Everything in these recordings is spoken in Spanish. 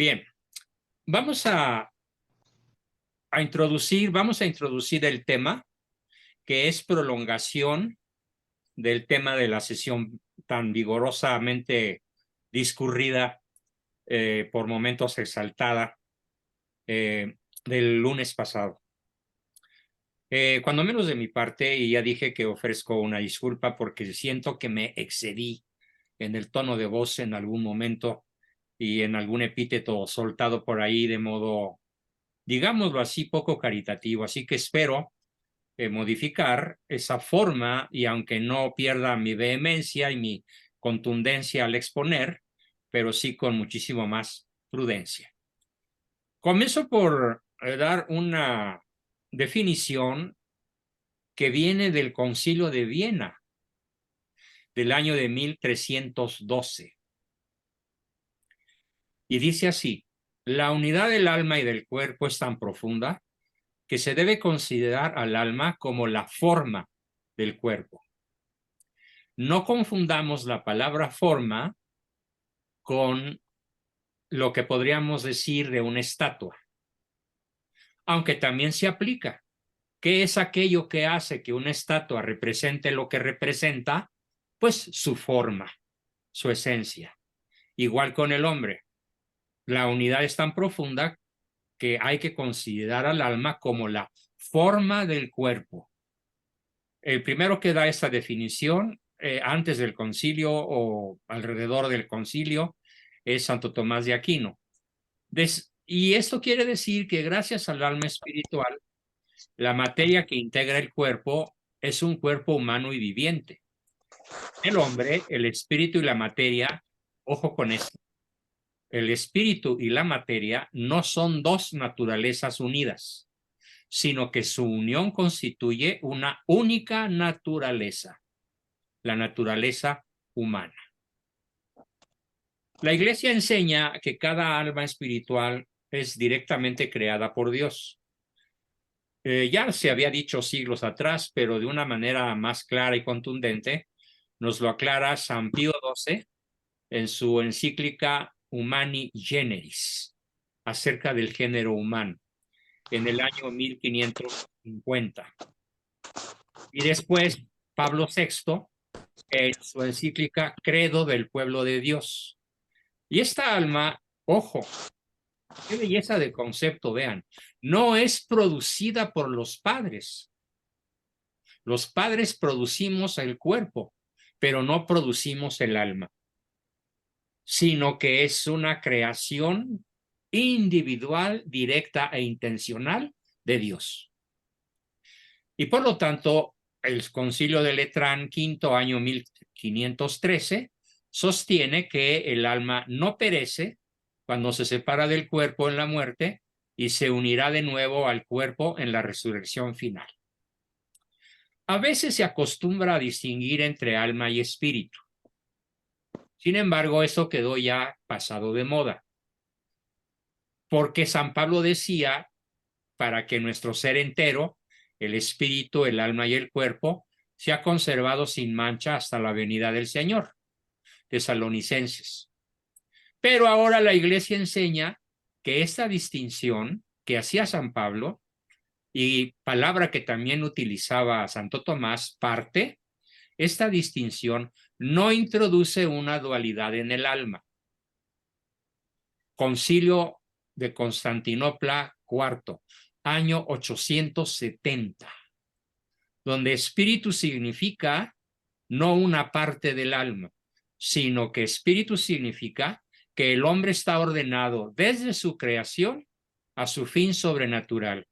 Bien, vamos vamos a introducir el tema que es prolongación del tema de la sesión tan vigorosamente discurrida, por momentos exaltada, del lunes pasado. Cuando menos de mi parte, y ya dije que ofrezco una disculpa porque siento que me excedí en el tono de voz en algún momento y en algún epíteto soltado por ahí de modo, digámoslo así, poco caritativo. Así que espero modificar esa forma y aunque no pierda mi vehemencia y mi contundencia al exponer, pero sí con muchísimo más prudencia. Comienzo por dar una definición que viene del Concilio de Viena del año de 1312. Y dice así: la unidad del alma y del cuerpo es tan profunda que se debe considerar al alma como la forma del cuerpo. No confundamos la palabra forma con lo que podríamos decir de una estatua, aunque también se aplica. ¿Qué es aquello que hace que una estatua represente lo que representa? Pues su forma, su esencia. Igual con el hombre. La unidad es tan profunda que hay que considerar al alma como la forma del cuerpo. El primero que da esta definición antes del concilio o alrededor del concilio es Santo Tomás de Aquino. Y esto quiere decir que gracias al alma espiritual, la materia que integra el cuerpo es un cuerpo humano y viviente. El hombre, el espíritu y la materia, ojo con esto, el espíritu y la materia no son dos naturalezas unidas, sino que su unión constituye una única naturaleza, la naturaleza humana. La Iglesia enseña que cada alma espiritual es directamente creada por Dios. Ya se había dicho siglos atrás, pero de una manera más clara y contundente, nos lo aclara San Pío XII en su encíclica Humani Generis, acerca del género humano, en el año 1550. Y después Pablo VI en su encíclica Credo del Pueblo de Dios. Y esta alma, ojo, qué belleza de concepto, vean, no es producida por los padres. Los padres producimos el cuerpo, pero no producimos el alma, sino que es una creación individual, directa e intencional de Dios. Y por lo tanto, el Concilio de Letrán, quinto año 1513, sostiene que el alma no perece cuando se separa del cuerpo en la muerte y se unirá de nuevo al cuerpo en la resurrección final. A veces se acostumbra a distinguir entre alma y espíritu. Sin embargo, eso quedó ya pasado de moda, porque San Pablo decía, para que nuestro ser entero, el espíritu, el alma y el cuerpo, sea conservado sin mancha hasta la venida del Señor. Tesalonicenses. Pero ahora la Iglesia enseña que esta distinción que hacía San Pablo, y palabra que también utilizaba Santo Tomás, parte, esta distinción no introduce una dualidad en el alma. Concilio de Constantinopla IV, año 870, donde espíritu significa no una parte del alma, sino que espíritu significa que el hombre está ordenado desde su creación a su fin sobrenatural.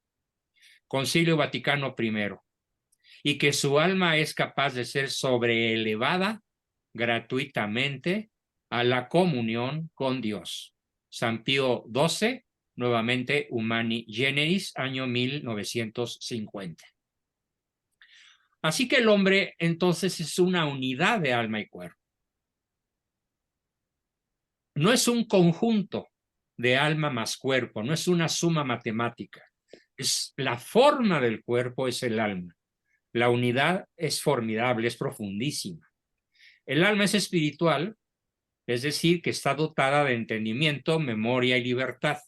Concilio Vaticano I. Y que su alma es capaz de ser sobreelevada gratuitamente a la comunión con Dios. San Pío XII, nuevamente Humani Generis, año 1950. Así que el hombre entonces es una unidad de alma y cuerpo. No es un conjunto de alma más cuerpo, no es una suma matemática. Es la forma del cuerpo, es el alma. La unidad es formidable, es profundísima. El alma es espiritual, es decir, que está dotada de entendimiento, memoria y libertad,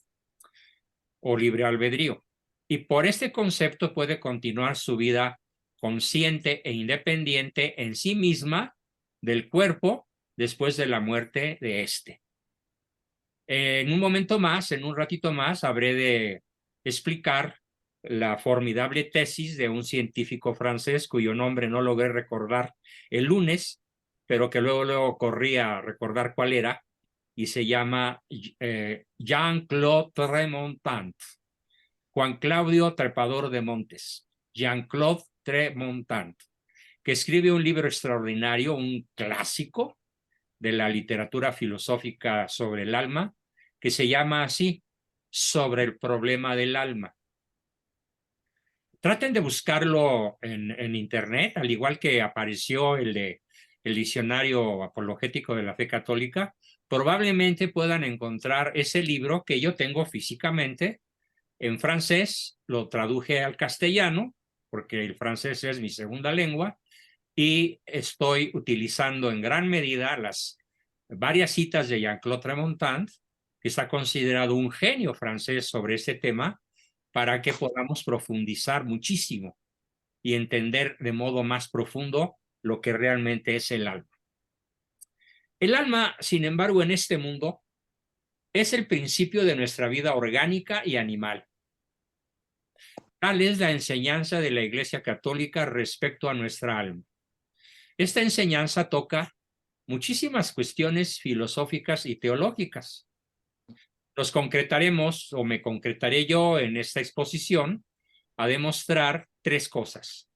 o libre albedrío. Y por este concepto puede continuar su vida consciente e independiente en sí misma del cuerpo después de la muerte de éste. En un momento más, en un ratito más, habré de explicar la formidable tesis de un científico francés cuyo nombre no logré recordar el lunes, pero que luego corrí a recordar cuál era, y se llama Jean-Claude Tremontant, Juan Claudio Trepador de Montes, Jean-Claude Tremontant, que escribe un libro extraordinario, un clásico de la literatura filosófica sobre el alma, que se llama así, Sobre el problema del alma. Traten de buscarlo en internet, al igual que apareció el diccionario apologético de la fe católica. Probablemente puedan encontrar ese libro que yo tengo físicamente en francés, lo traduje al castellano, porque el francés es mi segunda lengua, y estoy utilizando en gran medida las varias citas de Jean-Claude Tremontant, que está considerado un genio francés sobre este tema, para que podamos profundizar muchísimo y entender de modo más profundo lo que realmente es el alma. El alma, sin embargo, en este mundo es el principio de nuestra vida orgánica y animal. Tal es la enseñanza de la Iglesia Católica respecto a nuestra alma. Esta enseñanza toca muchísimas cuestiones filosóficas y teológicas. Los concretaremos, o me concretaré yo en esta exposición, a demostrar tres cosas: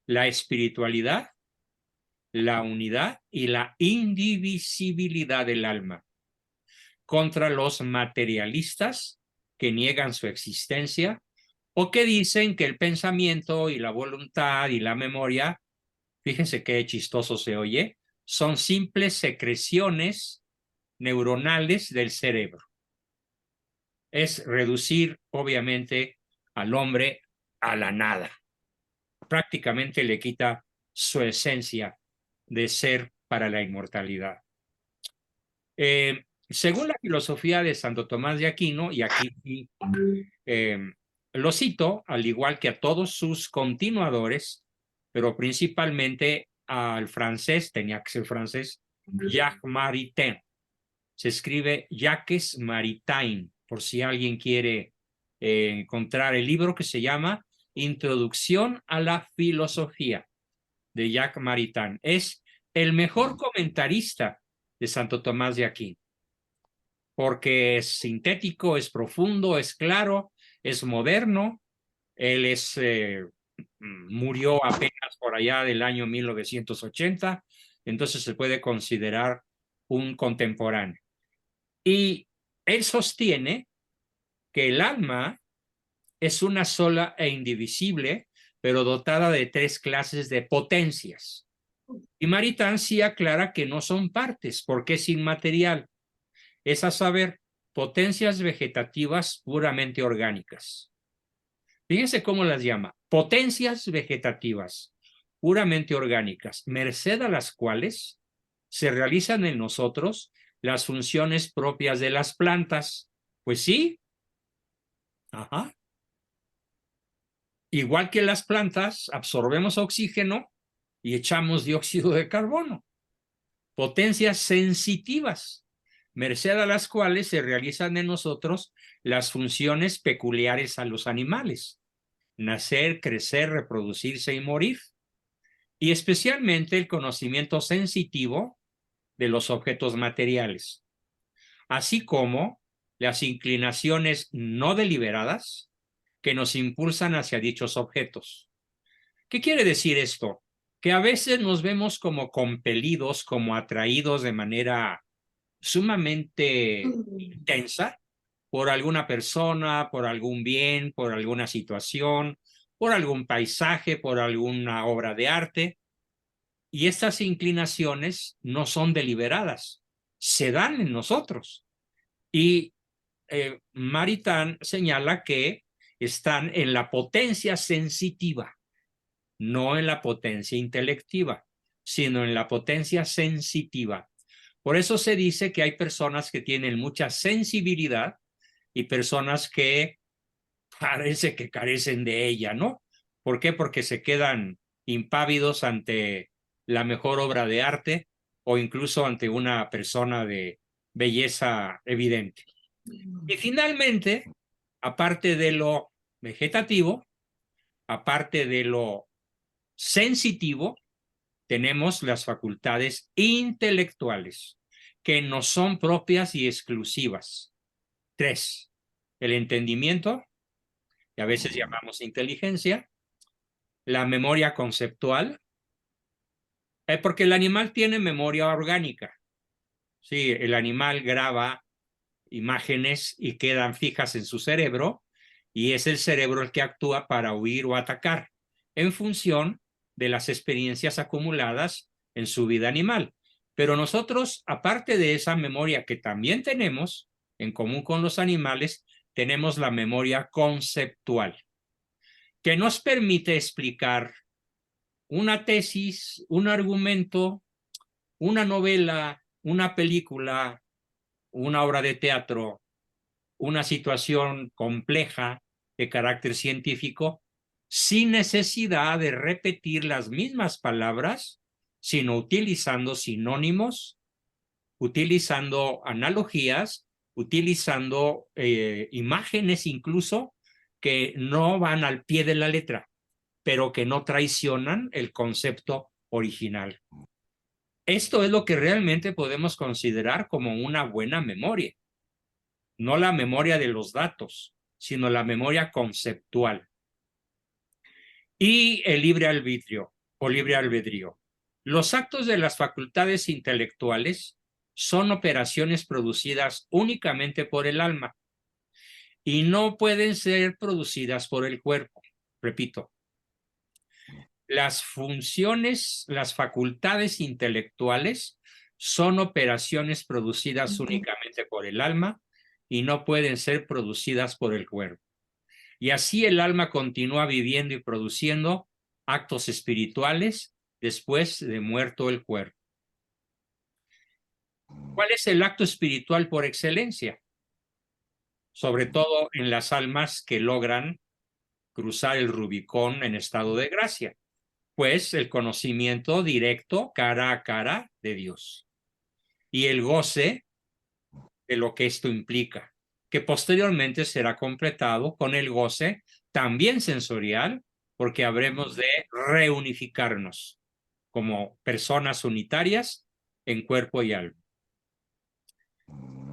la espiritualidad, la unidad y la indivisibilidad del alma, contra los materialistas que niegan su existencia o que dicen que el pensamiento y la voluntad y la memoria, fíjense qué chistoso se oye, son simples secreciones neuronales del cerebro. Es reducir, obviamente, al hombre a la nada. Prácticamente le quita su esencia de ser para la inmortalidad. Según la filosofía de Santo Tomás de Aquino, y aquí lo cito, al igual que a todos sus continuadores, pero principalmente al francés, tenía que ser francés, Jacques Maritain. Se escribe Jacques Maritain, por si alguien quiere encontrar el libro, que se llama Introducción a la Filosofía, de Jacques Maritain. Es el mejor comentarista de Santo Tomás de Aquino, porque es sintético, es profundo, es claro, es moderno. Él murió apenas por allá del año 1980, entonces se puede considerar un contemporáneo. Y él sostiene que el alma es una sola e indivisible, pero dotada de tres clases de potencias. Y Maritain sí aclara que no son partes, porque es inmaterial. Es a saber, potencias vegetativas puramente orgánicas. Fíjense cómo las llama: potencias vegetativas puramente orgánicas, merced a las cuales se realizan en nosotros las funciones propias de las plantas. Pues sí, ajá. Igual que las plantas, absorbemos oxígeno y echamos dióxido de carbono. Potencias sensitivas, merced a las cuales se realizan en nosotros las funciones peculiares a los animales: nacer, crecer, reproducirse y morir. Y especialmente el conocimiento sensitivo de los objetos materiales, así como las inclinaciones no deliberadas que nos impulsan hacia dichos objetos. ¿Qué quiere decir esto? Que a veces nos vemos como compelidos, como atraídos de manera sumamente intensa por alguna persona, por algún bien, por alguna situación, por algún paisaje, por alguna obra de arte. Y estas inclinaciones no son deliberadas, se dan en nosotros. Y Maritain señala que están en la potencia sensitiva, no en la potencia intelectiva, sino en la potencia sensitiva. Por eso se dice que hay personas que tienen mucha sensibilidad y personas que parece que carecen de ella, ¿no? ¿Por qué? Porque se quedan impávidos ante la mejor obra de arte o incluso ante una persona de belleza evidente. Y finalmente, aparte de lo vegetativo, aparte de lo sensitivo, tenemos las facultades intelectuales, que no son propias y exclusivas. 3, el entendimiento, que a veces llamamos inteligencia, la memoria conceptual, porque el animal tiene memoria orgánica. Sí, el animal graba imágenes y quedan fijas en su cerebro, y es el cerebro el que actúa para huir o atacar en función de las experiencias acumuladas en su vida animal. Pero nosotros, aparte de esa memoria que también tenemos en común con los animales, tenemos la memoria conceptual, que nos permite explicar una tesis, un argumento, una novela, una película, una obra de teatro, una situación compleja de carácter científico, sin necesidad de repetir las mismas palabras, sino utilizando sinónimos, utilizando analogías, utilizando imágenes incluso que no van al pie de la letra, pero que no traicionan el concepto original. Esto es lo que realmente podemos considerar como una buena memoria. No la memoria de los datos, sino la memoria conceptual. Y el libre arbitrio o libre albedrío. Los actos de las facultades intelectuales son operaciones producidas únicamente por el alma y no pueden ser producidas por el cuerpo. Repito, las funciones, las facultades intelectuales son operaciones producidas únicamente por el alma y no pueden ser producidas por el cuerpo. Y así el alma continúa viviendo y produciendo actos espirituales después de muerto el cuerpo. ¿Cuál es el acto espiritual por excelencia? Sobre todo en las almas que logran cruzar el Rubicón en estado de gracia, pues el conocimiento directo cara a cara de Dios y el goce de lo que esto implica, que posteriormente será completado con el goce también sensorial, porque habremos de reunificarnos como personas unitarias en cuerpo y alma.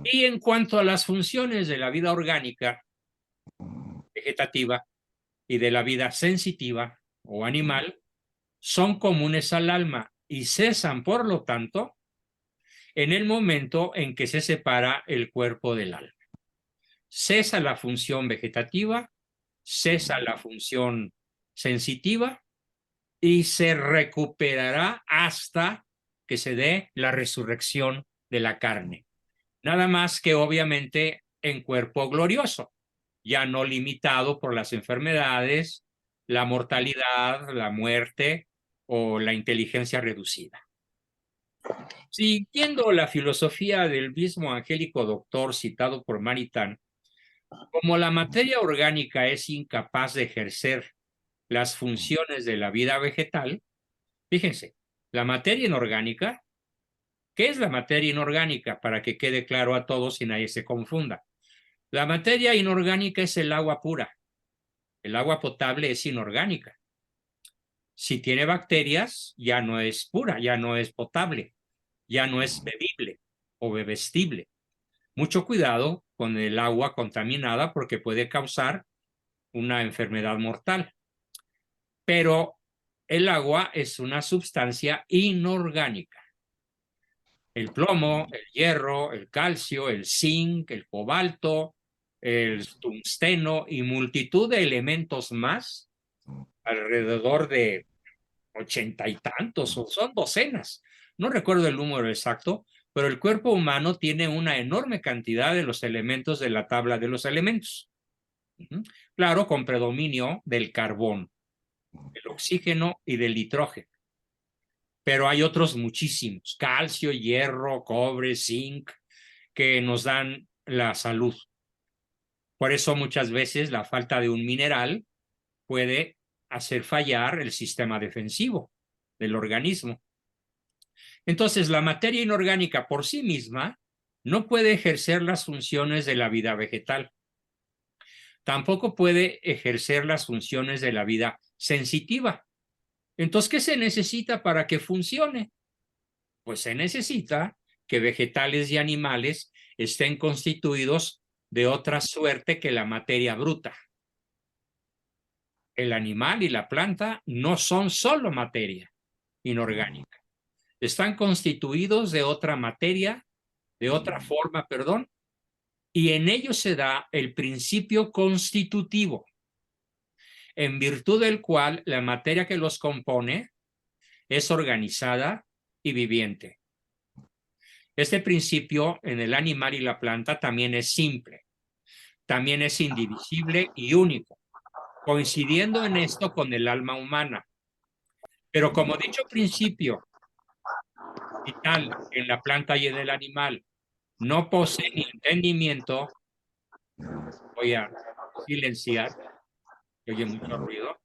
Y en cuanto a las funciones de la vida orgánica, vegetativa y de la vida sensitiva o animal, son comunes al alma y cesan, por lo tanto, en el momento en que se separa el cuerpo del alma. Cesa la función vegetativa, cesa la función sensitiva y se recuperará hasta que se dé la resurrección de la carne. Nada más que obviamente en cuerpo glorioso, ya no limitado por las enfermedades, la mortalidad, la muerte o la inteligencia reducida. Siguiendo la filosofía del mismo angélico doctor citado por Maritain, como la materia orgánica es incapaz de ejercer las funciones de la vida vegetal, fíjense, la materia inorgánica, ¿qué es la materia inorgánica? Para que quede claro a todos y nadie se confunda. La materia inorgánica es el agua pura. El agua potable es inorgánica. Si tiene bacterias, ya no es pura, ya no es potable, ya no es bebible o bebestible. Mucho cuidado con el agua contaminada porque puede causar una enfermedad mortal. Pero el agua es una sustancia inorgánica. El plomo, el hierro, el calcio, el zinc, el cobalto, el tungsteno y multitud de elementos más, alrededor de 80 y tantos, o son docenas. No recuerdo el número exacto, pero el cuerpo humano tiene una enorme cantidad de los elementos de la tabla de los elementos. Claro, con predominio del carbón, del oxígeno y del nitrógeno. pero hay otros muchísimos, calcio, hierro, cobre, zinc, que nos dan la salud. Por eso muchas veces la falta de un mineral puede hacer fallar el sistema defensivo del organismo. Entonces, la materia inorgánica por sí misma no puede ejercer las funciones de la vida vegetal. Tampoco puede ejercer las funciones de la vida sensitiva. Entonces, ¿qué se necesita para que funcione? Pues se necesita que vegetales y animales estén constituidos de otra suerte que la materia bruta. El animal y la planta no son solo materia inorgánica. Están constituidos de otra materia, de otra forma, perdón, y en ellos se da el principio constitutivo, en virtud del cual la materia que los compone es organizada y viviente. Este principio en el animal y la planta también es simple, también es indivisible y único, coincidiendo en esto con el alma humana. Pero como dicho principio vital en la planta y en el animal no posee ni entendimiento, voy a silenciar, que oye mucho ruido.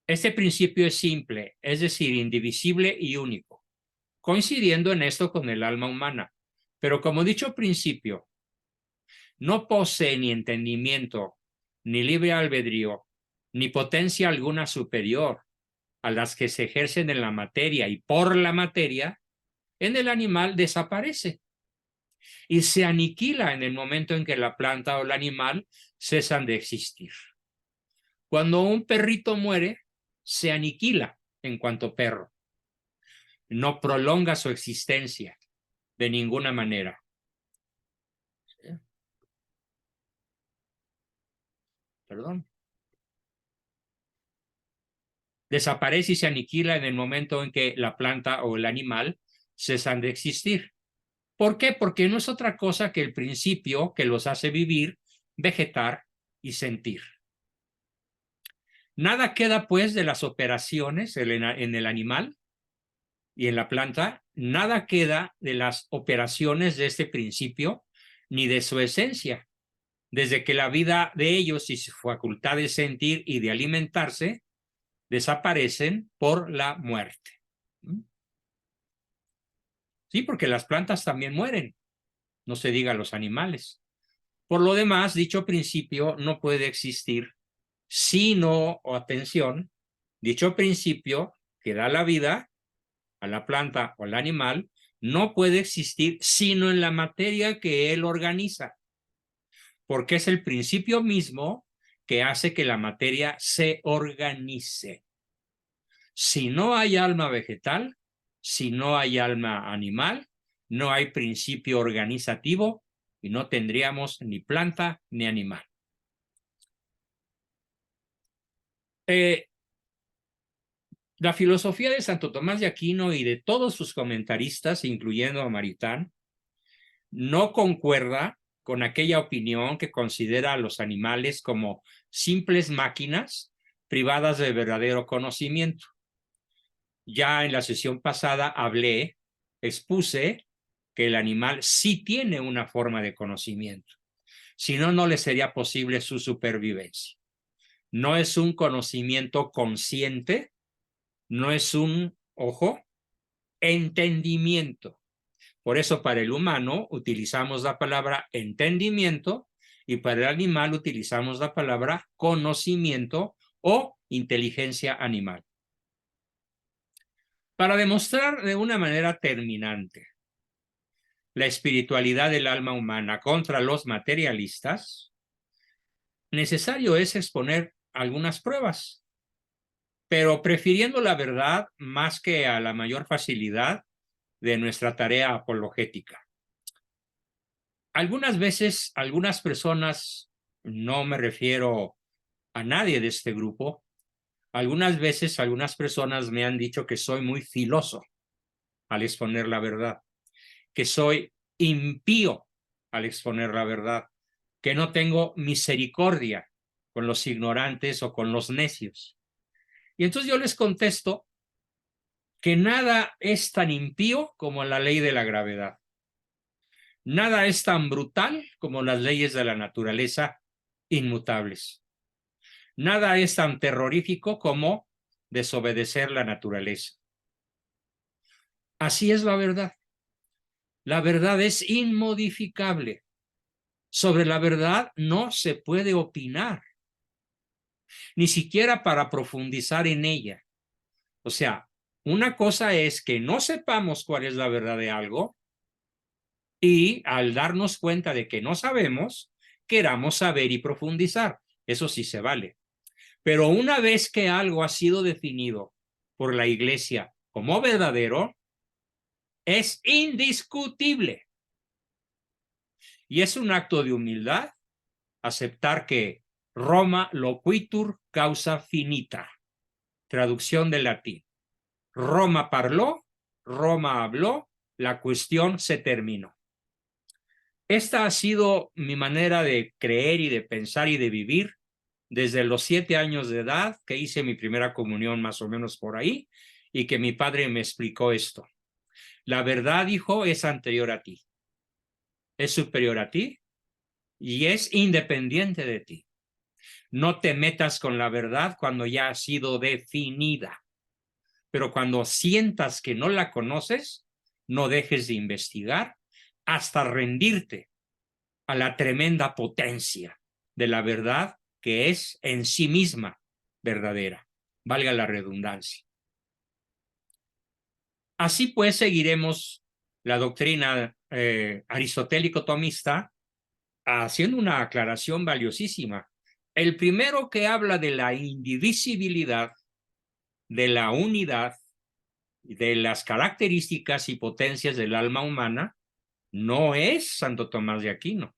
Este principio es simple, es decir, indivisible y único, coincidiendo en esto con el alma humana. Pero como dicho principio no posee ni entendimiento, ni libre albedrío, ni potencia alguna superior a las que se ejercen en la materia y por la materia, en el animal desaparece y se aniquila en el momento en que la planta o el animal cesan de existir. Cuando un perrito muere, se aniquila en cuanto perro. No prolonga su existencia de ninguna manera. Perdón. Desaparece y se aniquila en el momento en que la planta o el animal cesan de existir. ¿Por qué? Porque no es otra cosa que el principio que los hace vivir, vegetar y sentir. Nada queda, pues, de las operaciones en el animal y en la planta, nada queda de las operaciones de este principio ni de su esencia, desde que la vida de ellos y su facultad de sentir y de alimentarse desaparecen por la muerte. Sí, porque las plantas también mueren, no se diga los animales. Por lo demás, dicho principio no puede existir sino, o atención, dicho principio que da la vida a la planta o al animal no puede existir sino en la materia que él organiza, porque es el principio mismo que hace que la materia se organice. Si no hay alma vegetal, si no hay alma animal, no hay principio organizativo y no tendríamos ni planta ni animal. La filosofía de Santo Tomás de Aquino y de todos sus comentaristas, incluyendo a Maritain, no concuerda con aquella opinión que considera a los animales como simples máquinas privadas de verdadero conocimiento. Ya en la sesión pasada expuse que el animal sí tiene una forma de conocimiento. Si no, no le sería posible su supervivencia. No es un conocimiento consciente, no es un, ojo, entendimiento. Por eso para el humano utilizamos la palabra entendimiento y para el animal utilizamos la palabra conocimiento o inteligencia animal. Para demostrar de una manera terminante la espiritualidad del alma humana contra los materialistas, necesario es exponer algunas pruebas, pero prefiriendo la verdad más que a la mayor facilidad de nuestra tarea apologética. Algunas veces, algunas personas, no me refiero a nadie de este grupo, algunas veces algunas personas me han dicho que soy muy filoso al exponer la verdad, que soy impío al exponer la verdad, que no tengo misericordia con los ignorantes o con los necios. Y entonces yo les contesto que nada es tan impío como la ley de la gravedad. Nada es tan brutal como las leyes de la naturaleza inmutables. Nada es tan terrorífico como desobedecer la naturaleza. Así es la verdad. La verdad es inmodificable. Sobre la verdad no se puede opinar, ni siquiera para profundizar en ella. O sea, una cosa es que no sepamos cuál es la verdad de algo y al darnos cuenta de que no sabemos, queramos saber y profundizar. Eso sí se vale. Pero una vez que algo ha sido definido por la Iglesia como verdadero, es indiscutible. Y es un acto de humildad aceptar que Roma loquitur causa finita. Traducción del latín. Roma parló, Roma habló, la cuestión se terminó. Esta ha sido mi manera de creer y de pensar y de vivir desde los 7 años de edad, que hice mi primera comunión más o menos por ahí, y que mi padre me explicó esto. La verdad, hijo, es anterior a ti, es superior a ti y es independiente de ti. No te metas con la verdad cuando ya ha sido definida, pero cuando sientas que no la conoces, no dejes de investigar hasta rendirte a la tremenda potencia de la verdad que es en sí misma verdadera, valga la redundancia. Así pues, seguiremos la doctrina aristotélico-tomista haciendo una aclaración valiosísima. El primero que habla de la indivisibilidad, de la unidad, de las características y potencias del alma humana, no es Santo Tomás de Aquino.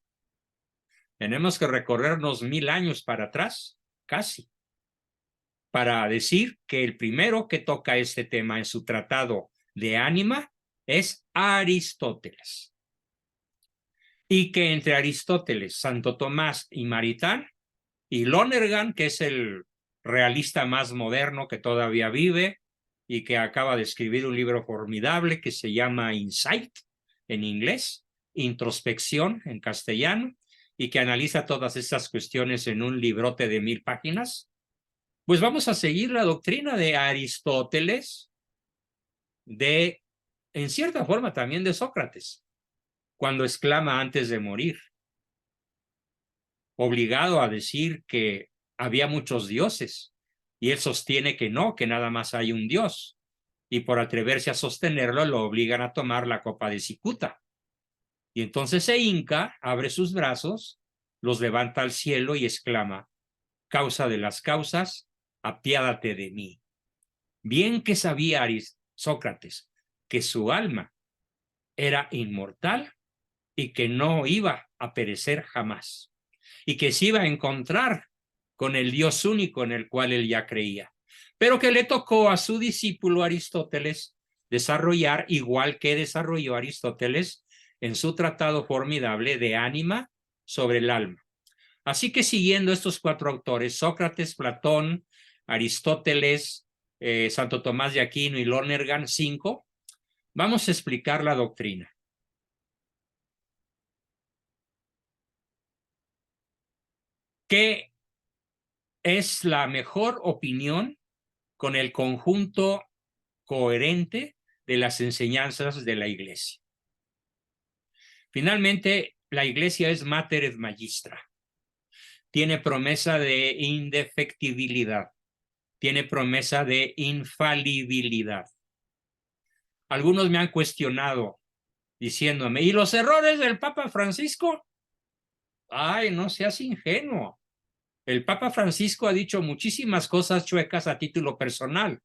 Tenemos que recorrernos 1000 años para atrás, casi, para decir que el primero que toca este tema en su tratado de Ánima es Aristóteles. Y que entre Aristóteles, Santo Tomás y Maritán, y Lonergan, que es el realista más moderno que todavía vive y que acaba de escribir un libro formidable que se llama Insight en inglés, Introspección en castellano, y que analiza todas estas cuestiones en un librote de 1000 páginas, pues vamos a seguir la doctrina de Aristóteles, en cierta forma también de Sócrates, cuando exclama antes de morir, obligado a decir que había muchos dioses, y él sostiene que no, que nada más hay un dios, y por atreverse a sostenerlo lo obligan a tomar la copa de cicuta. Y entonces se hinca, abre sus brazos, los levanta al cielo y exclama: causa de las causas, apiádate de mí. Bien que sabía Sócrates que su alma era inmortal y que no iba a perecer jamás, y que se iba a encontrar con el Dios único en el cual él ya creía, pero que le tocó a su discípulo Aristóteles desarrollar, igual que desarrolló Aristóteles en su tratado formidable de Ánima sobre el alma. Así que siguiendo estos 4 autores, Sócrates, Platón, Aristóteles, Santo Tomás de Aquino y Lonergan, 5, vamos a explicar la doctrina. ¿Qué es la mejor opinión con el conjunto coherente de las enseñanzas de la Iglesia? Finalmente, la Iglesia es mater et magistra. Tiene promesa de indefectibilidad. Tiene promesa de infalibilidad. Algunos me han cuestionado diciéndome: ¿y los errores del Papa Francisco? Ay, no seas ingenuo. El Papa Francisco ha dicho muchísimas cosas chuecas a título personal,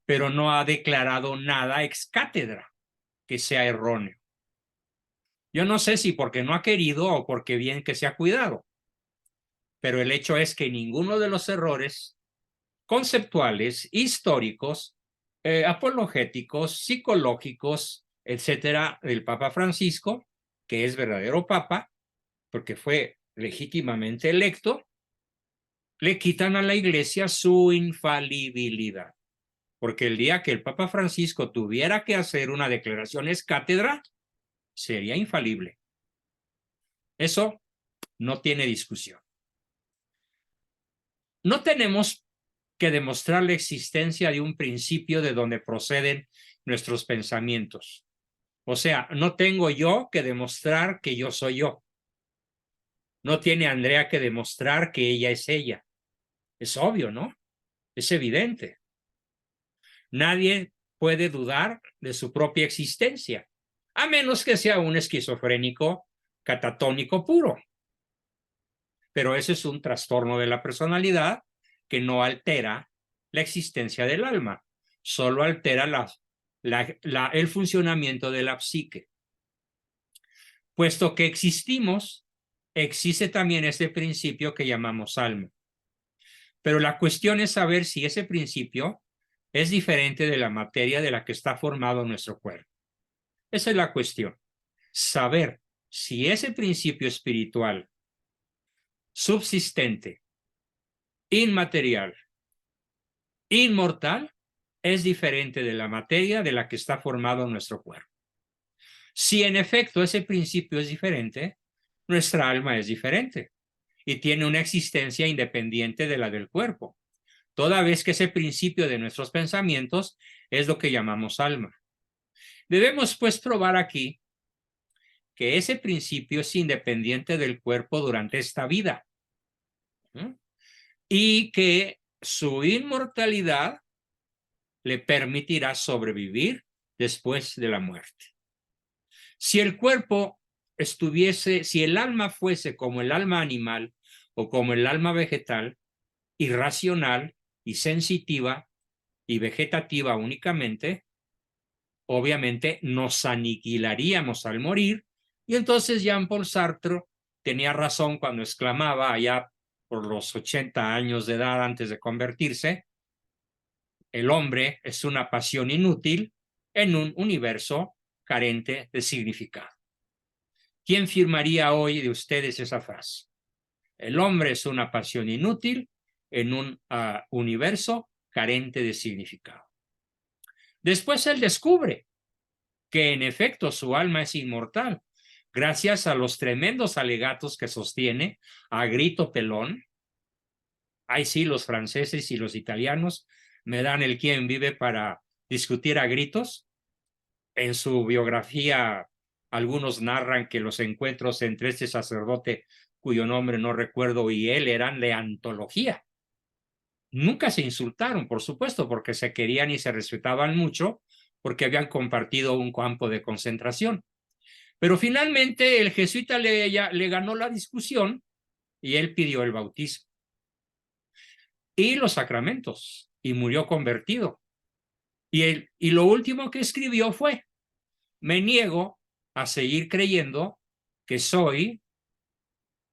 pero no ha declarado nada ex cátedra que sea erróneo. Yo no sé si porque no ha querido o porque bien que se ha cuidado, pero el hecho es que ninguno de los errores conceptuales, históricos, apologéticos, psicológicos, etcétera, del Papa Francisco, que es verdadero Papa, porque fue legítimamente electo, le quitan a la Iglesia su infalibilidad. Porque el día que el Papa Francisco tuviera que hacer una declaración ex cátedra, sería infalible. Eso no tiene discusión. No tenemos que demostrar la existencia de un principio de donde proceden nuestros pensamientos. O sea, no tengo yo que demostrar que yo soy yo. No tiene Andrea que demostrar que ella es ella. Es obvio, ¿no? Es evidente. Nadie puede dudar de su propia existencia, a menos que sea un esquizofrénico catatónico puro. Pero ese es un trastorno de la personalidad que no altera la existencia del alma, solo altera el funcionamiento de la psique. Puesto que existimos, existe también ese principio que llamamos alma. Pero la cuestión es saber si ese principio es diferente de la materia de la que está formado nuestro cuerpo. Esa es la cuestión. Saber si ese principio espiritual subsistente, inmaterial, inmortal, es diferente de la materia de la que está formado nuestro cuerpo. Si en efecto ese principio es diferente, nuestra alma es diferente y tiene una existencia independiente de la del cuerpo, toda vez que ese principio de nuestros pensamientos es lo que llamamos alma. Debemos pues probar aquí que ese principio es independiente del cuerpo durante esta vida, ¿no? Y que su inmortalidad le permitirá sobrevivir después de la muerte. Si el cuerpo estuviese, si el alma fuese como el alma animal o como el alma vegetal, irracional y sensitiva y vegetativa únicamente, obviamente nos aniquilaríamos al morir, y entonces Jean-Paul Sartre tenía razón cuando exclamaba allá por los 80 años de edad antes de convertirse: el hombre es una pasión inútil en un universo carente de significado. ¿Quién firmaría hoy de ustedes esa frase? El hombre es una pasión inútil en un universo carente de significado. Después él descubre que en efecto su alma es inmortal, gracias a los tremendos alegatos que sostiene a grito pelón. Ahí sí, los franceses y los italianos me dan el quién vive para discutir a gritos. En su biografía, algunos narran que los encuentros entre este sacerdote, cuyo nombre no recuerdo, y él eran de antología. Nunca se insultaron, por supuesto, porque se querían y se respetaban mucho, porque habían compartido un campo de concentración. Pero finalmente el jesuita le ganó la discusión y él pidió el bautismo y los sacramentos y murió convertido. Y lo último que escribió fue: me niego a seguir creyendo que soy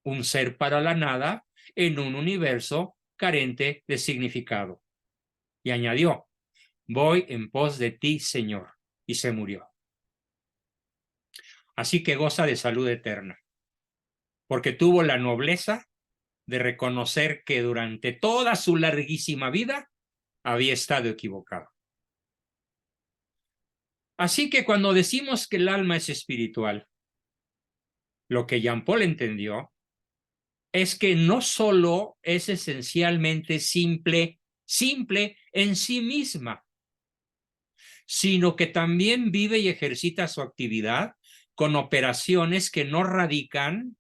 un ser para la nada en un universo carente de significado. Y añadió: voy en pos de ti, Señor. Y se murió. Así que goza de salud eterna, porque tuvo la nobleza de reconocer que durante toda su larguísima vida había estado equivocado. Así que cuando decimos que el alma es espiritual, lo que Jean Paul entendió es que no solo es esencialmente simple en sí misma, sino que también vive y ejercita su actividad con operaciones que no radican,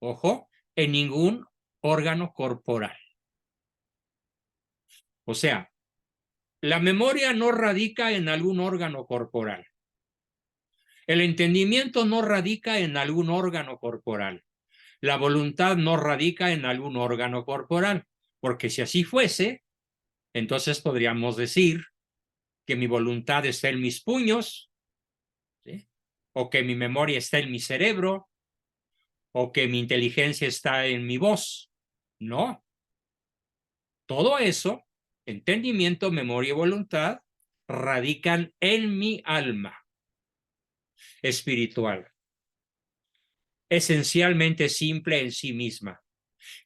ojo, en ningún órgano corporal. O sea, la memoria no radica en algún órgano corporal. El entendimiento no radica en algún órgano corporal. La voluntad no radica en algún órgano corporal, porque si así fuese, entonces podríamos decir que mi voluntad está en mis puños, ¿sí? O que mi memoria está en mi cerebro, o que mi inteligencia está en mi voz. No. Todo eso, entendimiento, memoria y voluntad, radican en mi alma espiritual, esencialmente simple en sí misma.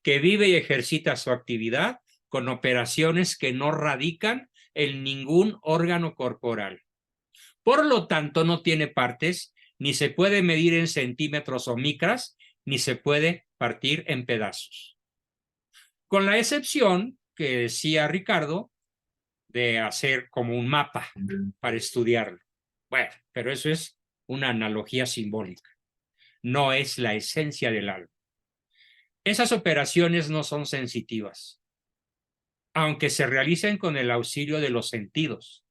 que vive y ejercita su actividad con operaciones que no radican en ningún órgano corporal. Por lo tanto, no tiene partes, ni se puede medir en centímetros o micras, ni se puede partir en pedazos. Con la excepción, que decía Ricardo, de hacer como un mapa para estudiarlo. Bueno, pero eso es una analogía simbólica, no es la esencia del alma. Esas operaciones no son sensitivas, aunque se realicen con el auxilio de los sentidos.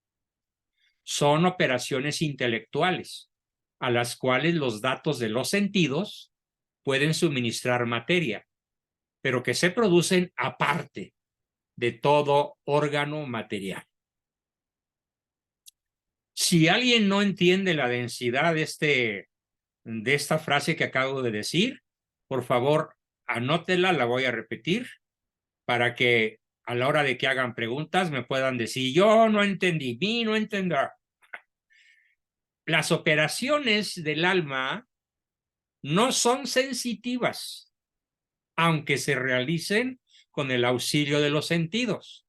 Son operaciones intelectuales, a las cuales los datos de los sentidos pueden suministrar materia, pero que se producen aparte de todo órgano material. Si alguien no entiende la densidad de esta frase que acabo de decir, por favor, anótela, la voy a repetir, para que a la hora de que hagan preguntas me puedan decir, yo no entendí, vi, no entenderá. Las operaciones del alma no son sensitivas, aunque se realicen con el auxilio de los sentidos.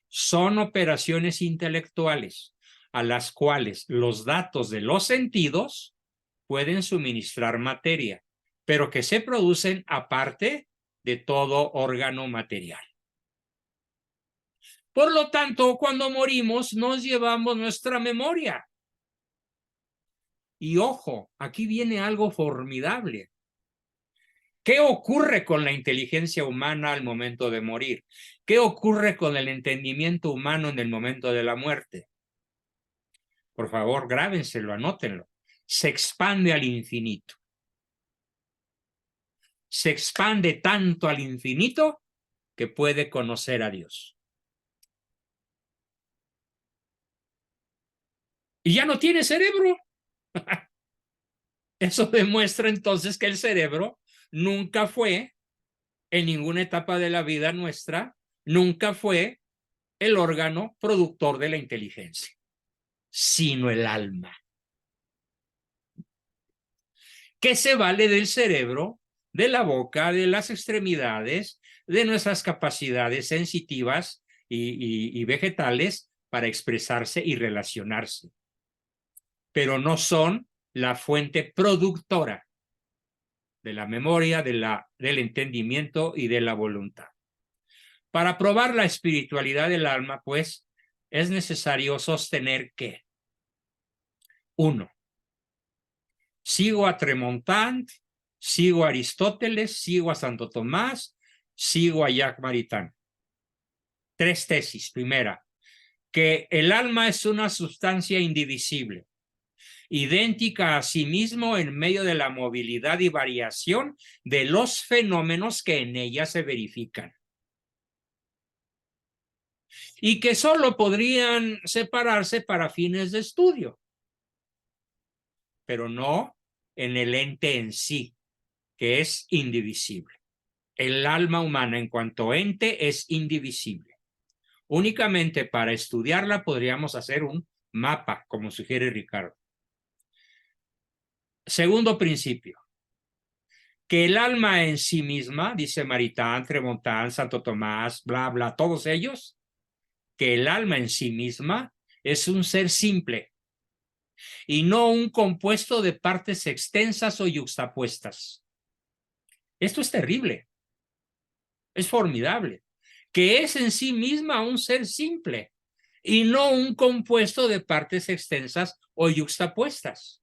Son operaciones intelectuales a las cuales los datos de los sentidos pueden suministrar materia, pero que se producen aparte de todo órgano material. Por lo tanto, cuando morimos, nos llevamos nuestra memoria. Y ojo, aquí viene algo formidable. ¿Qué ocurre con la inteligencia humana al momento de morir? ¿Qué ocurre con el entendimiento humano en el momento de la muerte? Por favor, grábenselo, anótenlo. Se expande al infinito. Se expande tanto al infinito que puede conocer a Dios. Y ya no tiene cerebro. Eso demuestra entonces que el cerebro nunca fue, en ninguna etapa de la vida nuestra, nunca fue el órgano productor de la inteligencia, sino el alma, que se vale del cerebro, de la boca, de las extremidades, de nuestras capacidades sensitivas y vegetales para expresarse y relacionarse, pero no son la fuente productora de la memoria, del entendimiento y de la voluntad. Para probar la espiritualidad del alma, pues, es necesario sostener que, 1. Sigo a Tremontant, sigo a Aristóteles, sigo a Santo Tomás, sigo a Jacques Maritain. 3 tesis. Primera, que el alma es una sustancia indivisible, idéntica a sí mismo en medio de la movilidad y variación de los fenómenos que en ella se verifican, y que solo podrían separarse para fines de estudio, pero no en el ente en sí, que es indivisible. El alma humana en cuanto ente es indivisible. Únicamente para estudiarla podríamos hacer un mapa, como sugiere Ricardo. Segundo principio, que el alma en sí misma, dice Maritain, Tremontant, Santo Tomás, bla, bla, todos ellos, que el alma en sí misma es un ser simple y no un compuesto de partes extensas o yuxtapuestas. Esto es terrible, es formidable, que es en sí misma un ser simple y no un compuesto de partes extensas o yuxtapuestas.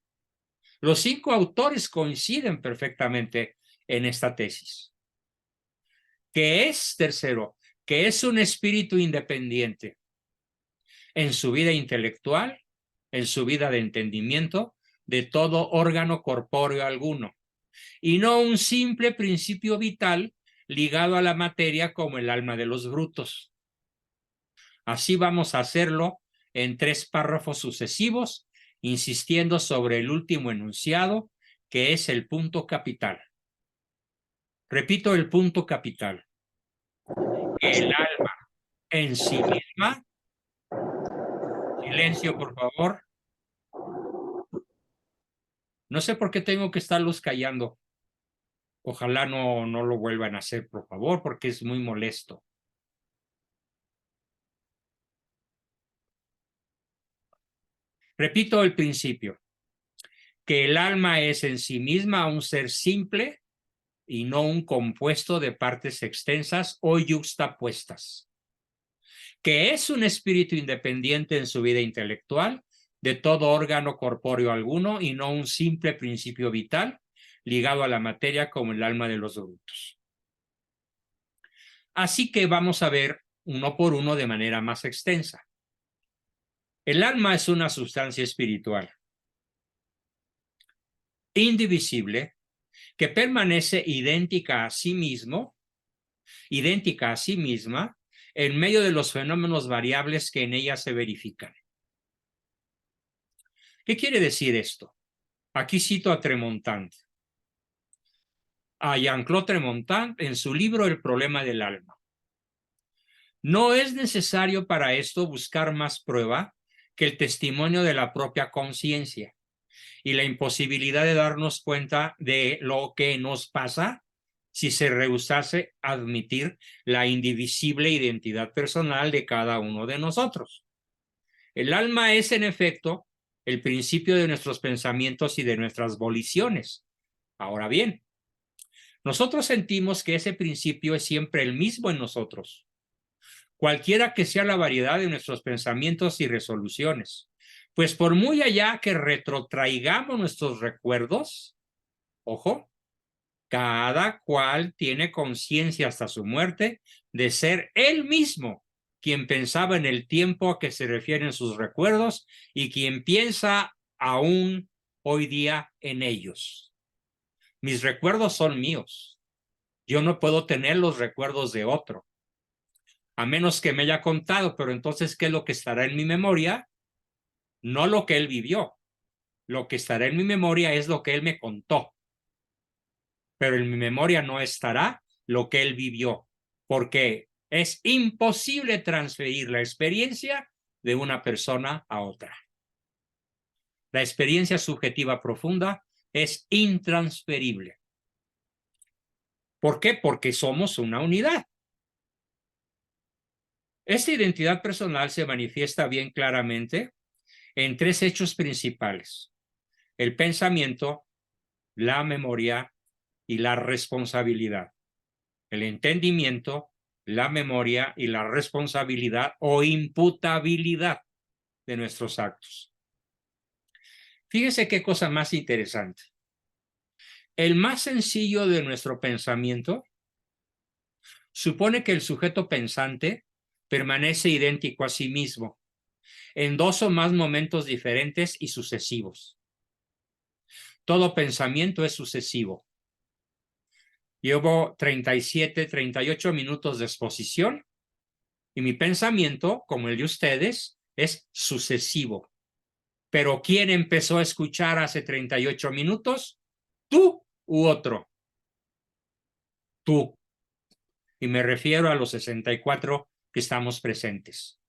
Los 5 autores coinciden perfectamente en esta tesis. Que es, tercero, que es un espíritu independiente en su vida intelectual, en su vida de entendimiento, de todo órgano corpóreo alguno, y no un simple principio vital ligado a la materia como el alma de los brutos. Así vamos a hacerlo en 3 párrafos sucesivos, insistiendo sobre el último enunciado, que es el punto capital. Repito el punto capital. El alma en sí misma, silencio por favor, no sé por qué tengo que estarlos callando. Ojalá no lo vuelvan a hacer, por favor, porque es muy molesto. Repito el principio, que el alma es en sí misma un ser simple y no un compuesto de partes extensas o yuxtapuestas, que es un espíritu independiente en su vida intelectual de todo órgano corpóreo alguno y no un simple principio vital ligado a la materia como el alma de los brutos. Así que vamos a ver uno por uno de manera más extensa. El alma es una sustancia espiritual indivisible que permanece idéntica a sí misma en medio de los fenómenos variables que en ella se verifican. ¿Qué quiere decir esto? Aquí cito a Tremontant, a Jean-Claude Tremontant en su libro El problema del alma. No es necesario para esto buscar más prueba que el testimonio de la propia conciencia y la imposibilidad de darnos cuenta de lo que nos pasa si se rehusase admitir la indivisible identidad personal de cada uno de nosotros. El alma es, en efecto, el principio de nuestros pensamientos y de nuestras voliciones. Ahora bien, nosotros sentimos que ese principio es siempre el mismo en nosotros, cualquiera que sea la variedad de nuestros pensamientos y resoluciones. Pues por muy allá que retrotraigamos nuestros recuerdos, ojo, cada cual tiene conciencia hasta su muerte de ser él mismo quien pensaba en el tiempo a que se refieren sus recuerdos y quien piensa aún hoy día en ellos. Mis recuerdos son míos. Yo no puedo tener los recuerdos de otro, a menos que me haya contado, pero entonces, ¿qué es lo que estará en mi memoria? No lo que él vivió. Lo que estará en mi memoria es lo que él me contó, pero en mi memoria no estará lo que él vivió, porque es imposible transferir la experiencia de una persona a otra. La experiencia subjetiva profunda es intransferible. ¿Por qué? Porque somos una unidad. Esta identidad personal se manifiesta bien claramente en tres hechos principales: el pensamiento, la memoria y la responsabilidad. El entendimiento, la memoria y la responsabilidad o imputabilidad de nuestros actos. Fíjese qué cosa más interesante. El más sencillo de nuestro pensamiento supone que el sujeto pensante permanece idéntico a sí mismo en dos o más momentos diferentes y sucesivos. Todo pensamiento es sucesivo. Llevo 37, 38 minutos de exposición y mi pensamiento, como el de ustedes, es sucesivo. Pero ¿quién empezó a escuchar hace 38 minutos? ¿Tú u otro? Tú. Y me refiero a los 64 que estamos presentes.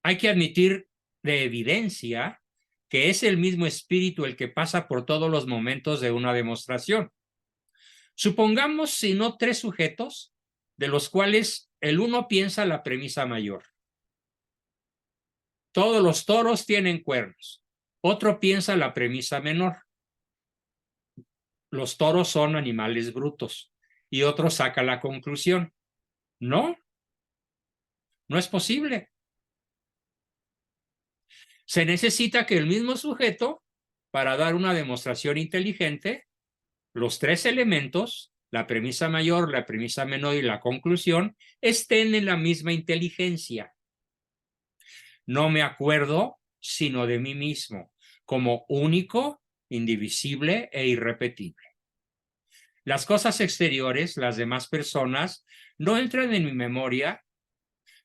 Hay que admitir de evidencia que es el mismo espíritu el que pasa por todos los momentos de una demostración. Supongamos, si no, tres sujetos, de los cuales el uno piensa la premisa mayor. Todos los toros tienen cuernos. Otro piensa la premisa menor. Los toros son animales brutos. Y otro saca la conclusión. No, no es posible. Se necesita que el mismo sujeto, para dar una demostración inteligente, los tres elementos, la premisa mayor, la premisa menor y la conclusión, estén en la misma inteligencia. No me acuerdo sino de mí mismo, como único, indivisible e irrepetible. Las cosas exteriores, las demás personas, no entran en mi memoria,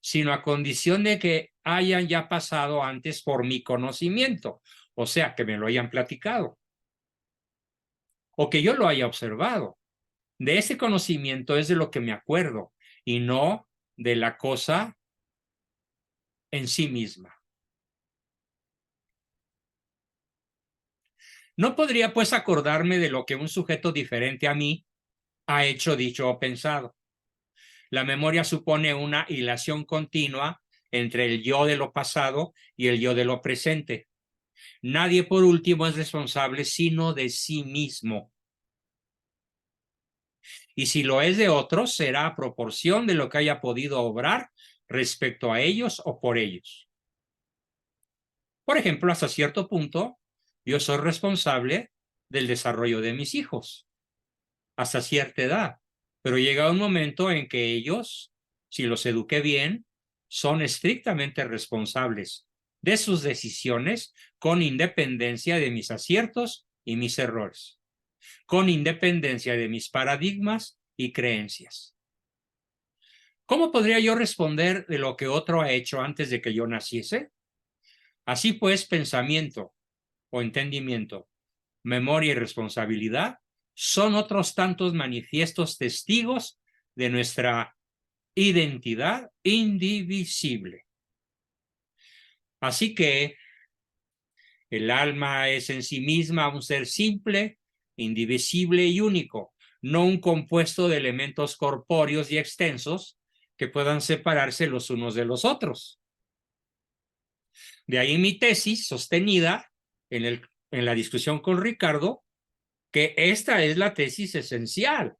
sino a condición de que hayan ya pasado antes por mi conocimiento, o sea, que me lo hayan platicado, o que yo lo haya observado. De ese conocimiento es de lo que me acuerdo, y no de la cosa en sí misma. No podría, pues, acordarme de lo que un sujeto diferente a mí ha hecho, dicho o pensado. La memoria supone una hilación continua entre el yo de lo pasado y el yo de lo presente. Nadie, por último, es responsable sino de sí mismo. Y si lo es de otros, será a proporción de lo que haya podido obrar respecto a ellos o por ellos. Por ejemplo, hasta cierto punto, yo soy responsable del desarrollo de mis hijos, hasta cierta edad, pero llega un momento en que ellos, si los eduqué bien, son estrictamente responsables de sus decisiones con independencia de mis aciertos y mis errores, con independencia de mis paradigmas y creencias. ¿Cómo podría yo responder de lo que otro ha hecho antes de que yo naciese? Así pues, pensamiento o entendimiento, memoria y responsabilidad son otros tantos manifiestos testigos de nuestra identidad indivisible. Así que el alma es en sí misma un ser simple, indivisible y único, no un compuesto de elementos corpóreos y extensos que puedan separarse los unos de los otros. De ahí mi tesis sostenida en la discusión con Ricardo, que esta es la tesis esencial.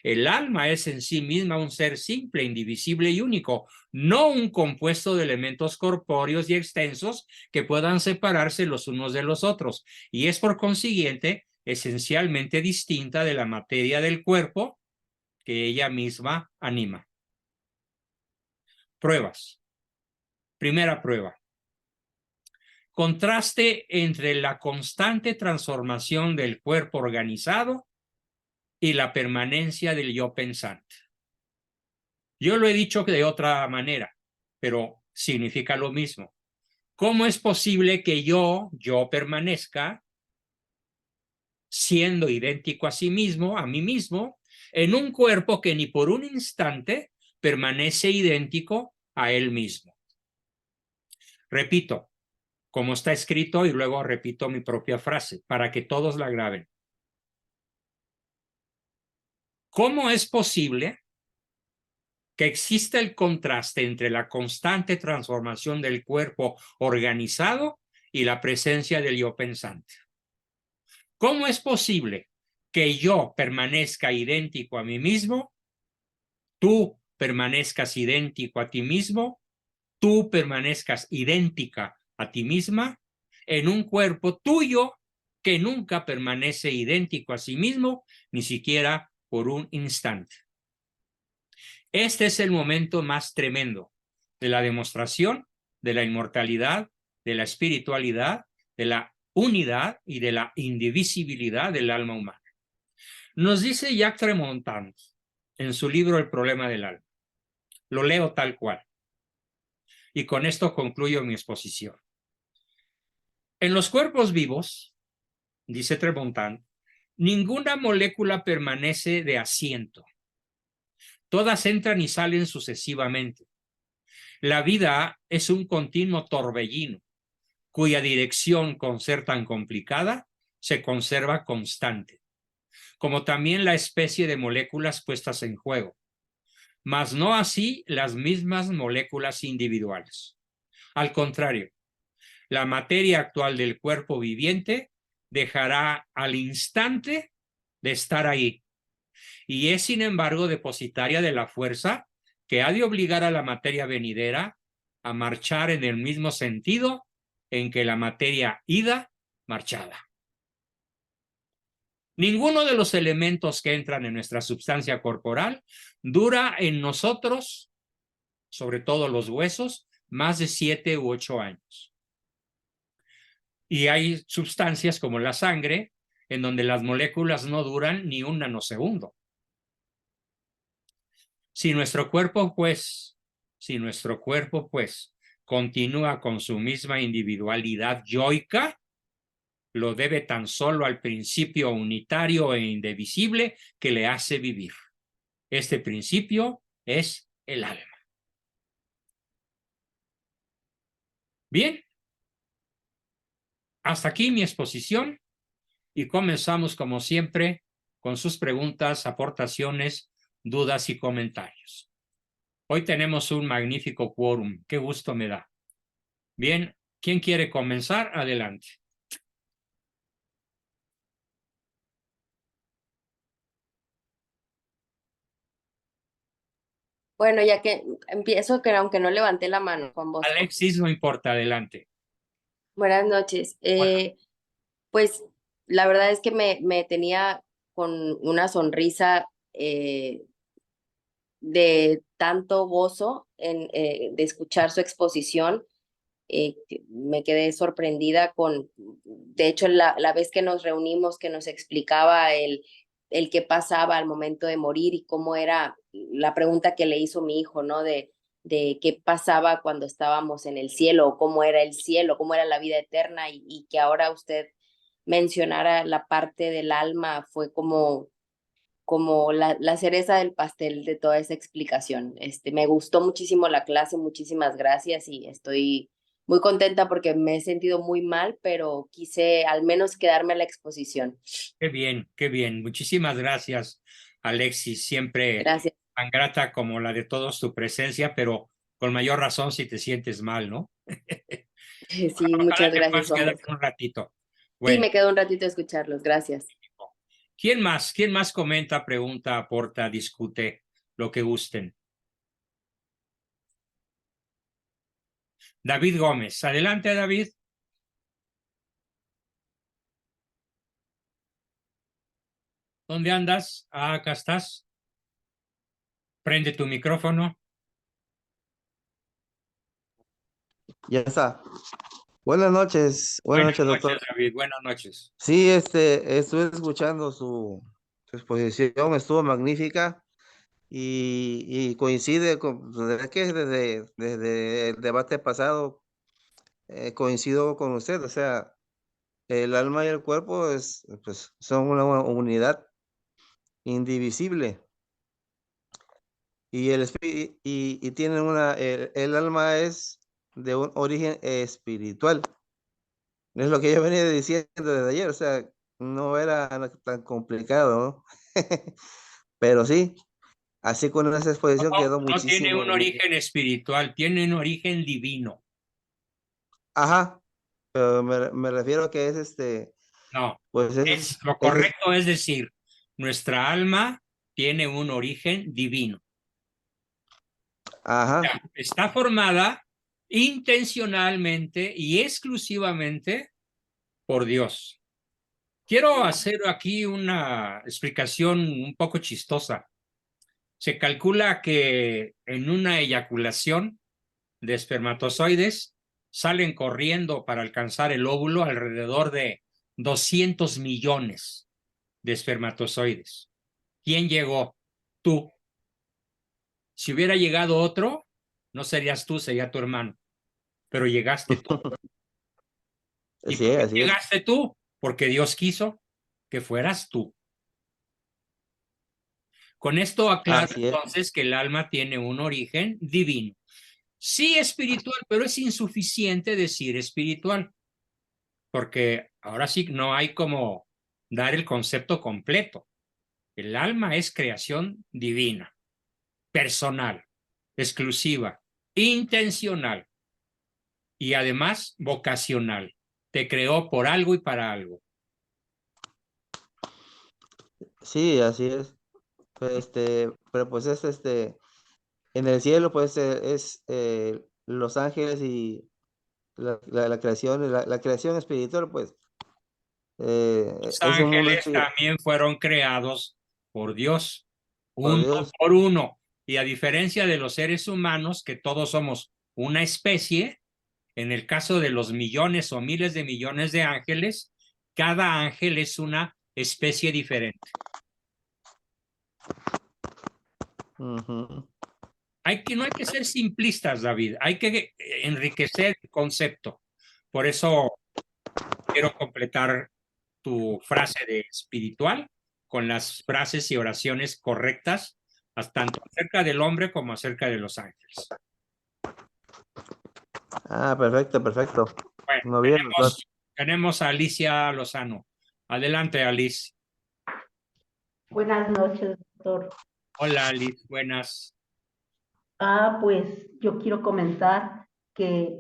El alma es en sí misma un ser simple, indivisible y único, no un compuesto de elementos corpóreos y extensos que puedan separarse los unos de los otros, y es por consiguiente esencialmente distinta de la materia del cuerpo que ella misma anima. Pruebas. Primera prueba. Contraste entre la constante transformación del cuerpo organizado y la permanencia del yo pensante. Yo lo he dicho de otra manera, pero significa lo mismo. ¿Cómo es posible que yo permanezca siendo idéntico a sí mismo, a mí mismo, en un cuerpo que ni por un instante permanece idéntico a él mismo? Repito, como está escrito, y luego repito mi propia frase para que todos la graben. ¿Cómo es posible que exista el contraste entre la constante transformación del cuerpo organizado y la presencia del yo pensante? ¿Cómo es posible que yo permanezca idéntico a mí mismo, tú permanezcas idéntico a ti mismo, tú permanezcas idéntica a ti misma, en un cuerpo tuyo que nunca permanece idéntico a sí mismo, ni siquiera por un instante? Este es el momento más tremendo de la demostración de la inmortalidad, de la espiritualidad, de la unidad y de la indivisibilidad del alma humana. Nos dice Jacques Tremontant en su libro El problema del alma. Lo leo tal cual. Y con esto concluyo mi exposición. En los cuerpos vivos, dice Tremontant, ninguna molécula permanece de asiento. Todas entran y salen sucesivamente. La vida es un continuo torbellino, cuya dirección, con ser tan complicada, se conserva constante, como también la especie de moléculas puestas en juego, mas no así las mismas moléculas individuales. Al contrario, la materia actual del cuerpo viviente dejará al instante de estar ahí, y es sin embargo depositaria de la fuerza que ha de obligar a la materia venidera a marchar en el mismo sentido en que la materia ida marchaba. Ninguno de los elementos que entran en nuestra sustancia corporal dura en nosotros, sobre todo los huesos, más de 7 u 8 años. Y hay sustancias como la sangre, en donde las moléculas no duran ni un nanosegundo. Si nuestro cuerpo, pues, continúa con su misma individualidad yoica, lo debe tan solo al principio unitario e indivisible que le hace vivir. Este principio es el alma. Bien, hasta aquí mi exposición. y comenzamos como siempre con sus preguntas, aportaciones, dudas y comentarios. Hoy tenemos un magnífico quórum. Qué gusto me da. Bien, ¿quién quiere comenzar? Adelante. Bueno, ya que empiezo, que aunque no levanté la mano, Juan Bosco. Alexis, no importa, adelante. Buenas noches. Bueno, Pues la verdad es que me tenía con una sonrisa de tanto gozo de escuchar su exposición. Que me quedé sorprendida de hecho, la vez que nos reunimos, que nos explicaba el qué pasaba al momento de morir y cómo era la pregunta que le hizo mi hijo, ¿no? De qué pasaba cuando estábamos en el cielo, cómo era el cielo, cómo era la vida eterna y que ahora usted mencionara la parte del alma fue como la cereza del pastel de toda esa explicación. Me gustó muchísimo la clase, muchísimas gracias y estoy muy contenta porque me he sentido muy mal, pero quise al menos quedarme a la exposición. qué bien, qué bien. Muchísimas gracias, Alexis. Siempre Gracias. tan grata como la de todos tu presencia, pero con mayor razón si te sientes mal, ¿no? Sí, Ojalá muchas te gracias, puedas Juan quedar Bosco. un ratito. Sí, Bueno, me quedo un ratito a escucharlos. Gracias. ¿quién más? ¿Quién más comenta, pregunta, aporta, discute, lo que gusten? David Gómez. Adelante, David. ¿Dónde andas? Ah, acá estás. Prende tu micrófono. Ya está. Buenas Buenas noches, noches, doctor. David. Buenas noches. Sí, estuve escuchando su exposición, estuvo magnífica y coincide con, es que desde el debate pasado coincido con usted, o sea, el alma y el cuerpo pues, son una unidad indivisible y y tienen el alma es de un origen espiritual. Es lo que yo venía diciendo desde ayer, o sea, no era tan complicado, ¿no? Pero sí, así con esa exposición No, quedó no tiene muchísimo. un origen espiritual, tiene un origen divino. Ajá, pero me refiero a que es No, pues es lo correcto, es decir, nuestra alma tiene un origen divino. ajá, Está formada intencionalmente y exclusivamente por Dios. Quiero hacer aquí una explicación un poco chistosa. Se calcula que en una eyaculación de espermatozoides salen corriendo para alcanzar el óvulo alrededor de 200 millones de espermatozoides. ¿Quién llegó? Tú. Si hubiera llegado otro, no serías tú, sería tu hermano, pero llegaste tú. ¿Y sí, por qué así es, llegaste tú? Porque Dios quiso que fueras tú. Con esto aclaro así es. entonces que el alma tiene un origen divino. Sí espiritual, pero es insuficiente decir espiritual, porque ahora sí no hay como dar el concepto completo. El alma es creación divina, personal, exclusiva, intencional y además vocacional. Te creó por algo y para algo. Sí, así es. Pero pues en el cielo pues es los ángeles y la creación, la creación espiritual pues Los es un mundo ángeles espiritual también fueron creados por Dios, por uno Dios. por uno. Y a diferencia de los seres humanos, que todos somos una especie, en el caso de los millones o miles de millones de ángeles, cada ángel es una especie diferente. Ujú. No hay que ser simplistas, David, hay que enriquecer el concepto. Por eso quiero completar tu frase de espiritual con las frases y oraciones correctas, tanto acerca del hombre como acerca de los ángeles. Ah, perfecto, perfecto. Bueno, No bien, doctor. tenemos a Alicia Lozano. Adelante, Alice. Buenas noches, doctor. Hola, Alice, buenas. Pues yo quiero comentar que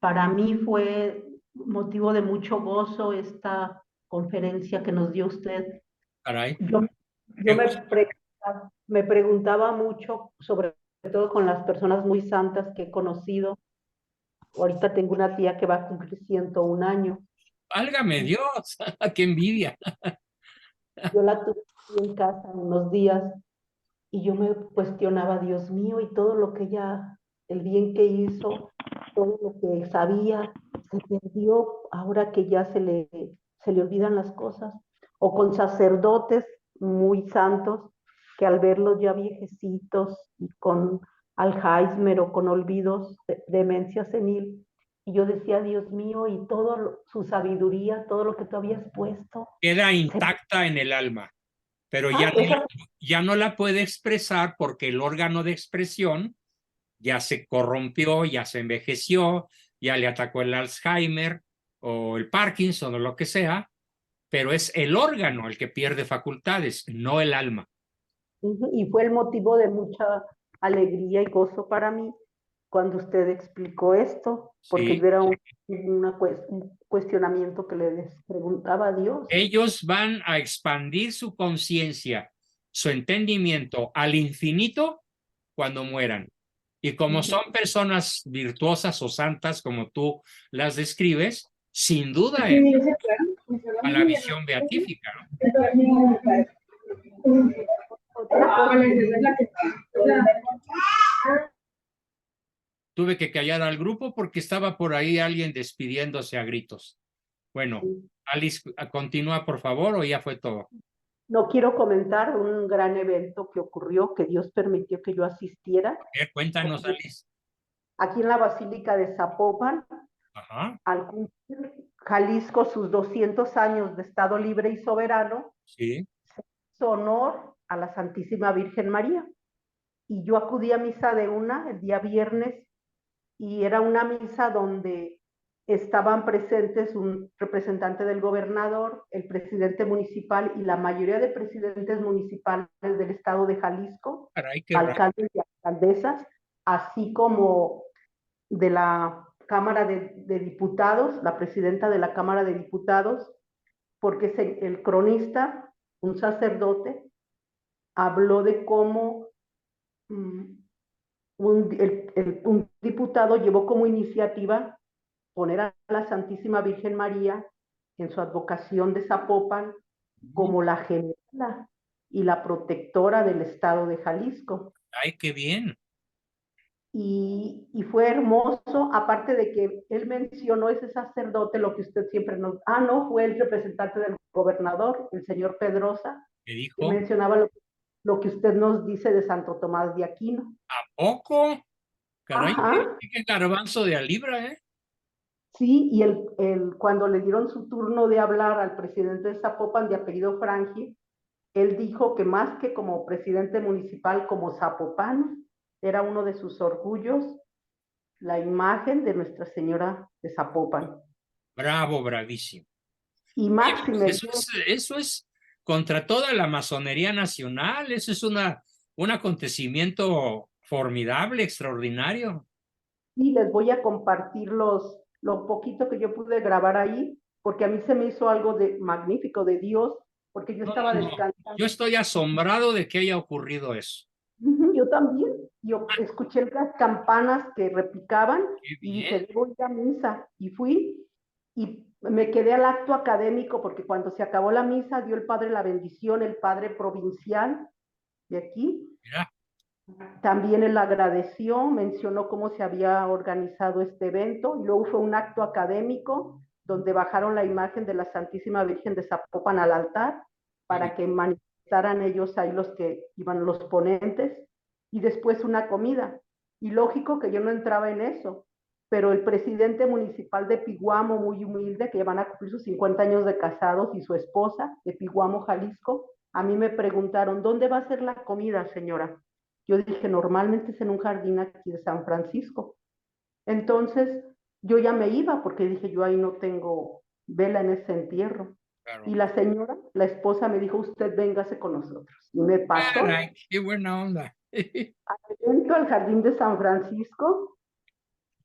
para mí fue motivo de mucho gozo esta conferencia que nos dio usted. Caray. Yo, Qué yo me preguntaba mucho, sobre todo con las personas muy santas que he conocido. Ahorita tengo una tía que va a cumplir 101 años. Válgame Dios, qué envidia. Yo la tuve aquí en casa unos días y yo me cuestionaba, Dios mío, y todo lo que ella, el bien que hizo, todo lo que sabía, se perdió ahora que ya se le olvidan las cosas. O con sacerdotes muy santos que al verlos ya viejecitos y con Alzheimer o con olvidos, demencia senil, y yo decía, Dios mío, y todo su sabiduría, todo lo que tú habías puesto, Queda se... intacta en el alma, pero esa... ya no la puede expresar porque el órgano de expresión ya se corrompió, ya se envejeció, ya le atacó el Alzheimer o el Parkinson o lo que sea, pero es el órgano el que pierde facultades, no el alma. Y fue el motivo de mucha alegría y gozo para mí cuando usted explicó esto, porque Sí. yo era un cuestionamiento que le preguntaba a Dios. Ellos van a expandir su conciencia, su entendimiento al infinito cuando mueran. Y como son personas virtuosas o santas, como tú las describes, sin duda a la visión beatífica, ¿no? Otra cosa, Tuve que callar al grupo porque estaba por ahí alguien despidiéndose a gritos. Bueno, Alice, continúa por favor, o ya fue todo. no quiero comentar un gran evento que ocurrió, que Dios permitió que yo asistiera. Cuéntanos, Alice. Aquí en la Basílica de Zapopan, Ajá. al cumplir Jalisco sus 200 años de Estado libre y soberano, Sí. se hizo honor a la Santísima Virgen María. Y yo acudí a misa de el día viernes, y era una misa donde estaban presentes un representante del gobernador, el presidente municipal y la mayoría de presidentes municipales del estado de Jalisco, Caray, qué raro. alcaldes y alcaldesas, así como de la Cámara de Diputados, la presidenta de la Cámara de Diputados, porque el cronista, un sacerdote, habló de cómo un diputado llevó como iniciativa poner a la Santísima Virgen María en su advocación de Zapopan como la gemela y la protectora del estado de Jalisco. Ay, qué bien. Y fue hermoso, aparte de que él mencionó ese sacerdote, lo que usted siempre nos... no, fue el representante del gobernador, el señor Pedrosa, ¿Qué que dijo? mencionaba lo que usted nos dice de Santo Tomás de Aquino. ¿A poco? Caray, Ajá. qué garbanzo de a libra, ¿eh? Sí, y cuando le dieron su turno de hablar al presidente de Zapopan, de apellido Frangi, él dijo que más que como presidente municipal, como zapopano, era uno de sus orgullos la imagen de Nuestra Señora de Zapopan. Bravo, bravísimo. Y Oye, máxime, pues eso es contra toda la masonería nacional, eso es un acontecimiento formidable, extraordinario. y les voy a compartir lo poquito que yo pude grabar ahí, porque a mí se me hizo algo magnífico de Dios, porque yo estaba descansando. Yo estoy asombrado de que haya ocurrido eso. Yo también. Yo escuché las campanas que repicaban y dije, debo ir a misa. Y fui y me quedé al acto académico porque cuando se acabó la misa dio el padre la bendición, el padre provincial de aquí. Mira. También él agradeció, mencionó cómo se había organizado este evento y luego fue un acto académico donde bajaron la imagen de la Santísima Virgen de Zapopan al altar para que manifestaran ellos ahí los que iban los ponentes y después una comida. Y lógico que yo no entraba en eso, pero el presidente municipal de Piguamo, muy humilde, que van a cumplir sus 50 años de casados, y su esposa de Piguamo, Jalisco, a mí me preguntaron, ¿dónde va a ser la comida, señora? Yo dije, normalmente es en un jardín aquí de San Francisco. Entonces, yo ya me iba porque dije, yo ahí no tengo vela en ese entierro. Claro. Y la señora, la esposa, me dijo, usted véngase con nosotros. Y me pasó Caray, qué buena onda. al evento al Jardín de San Francisco.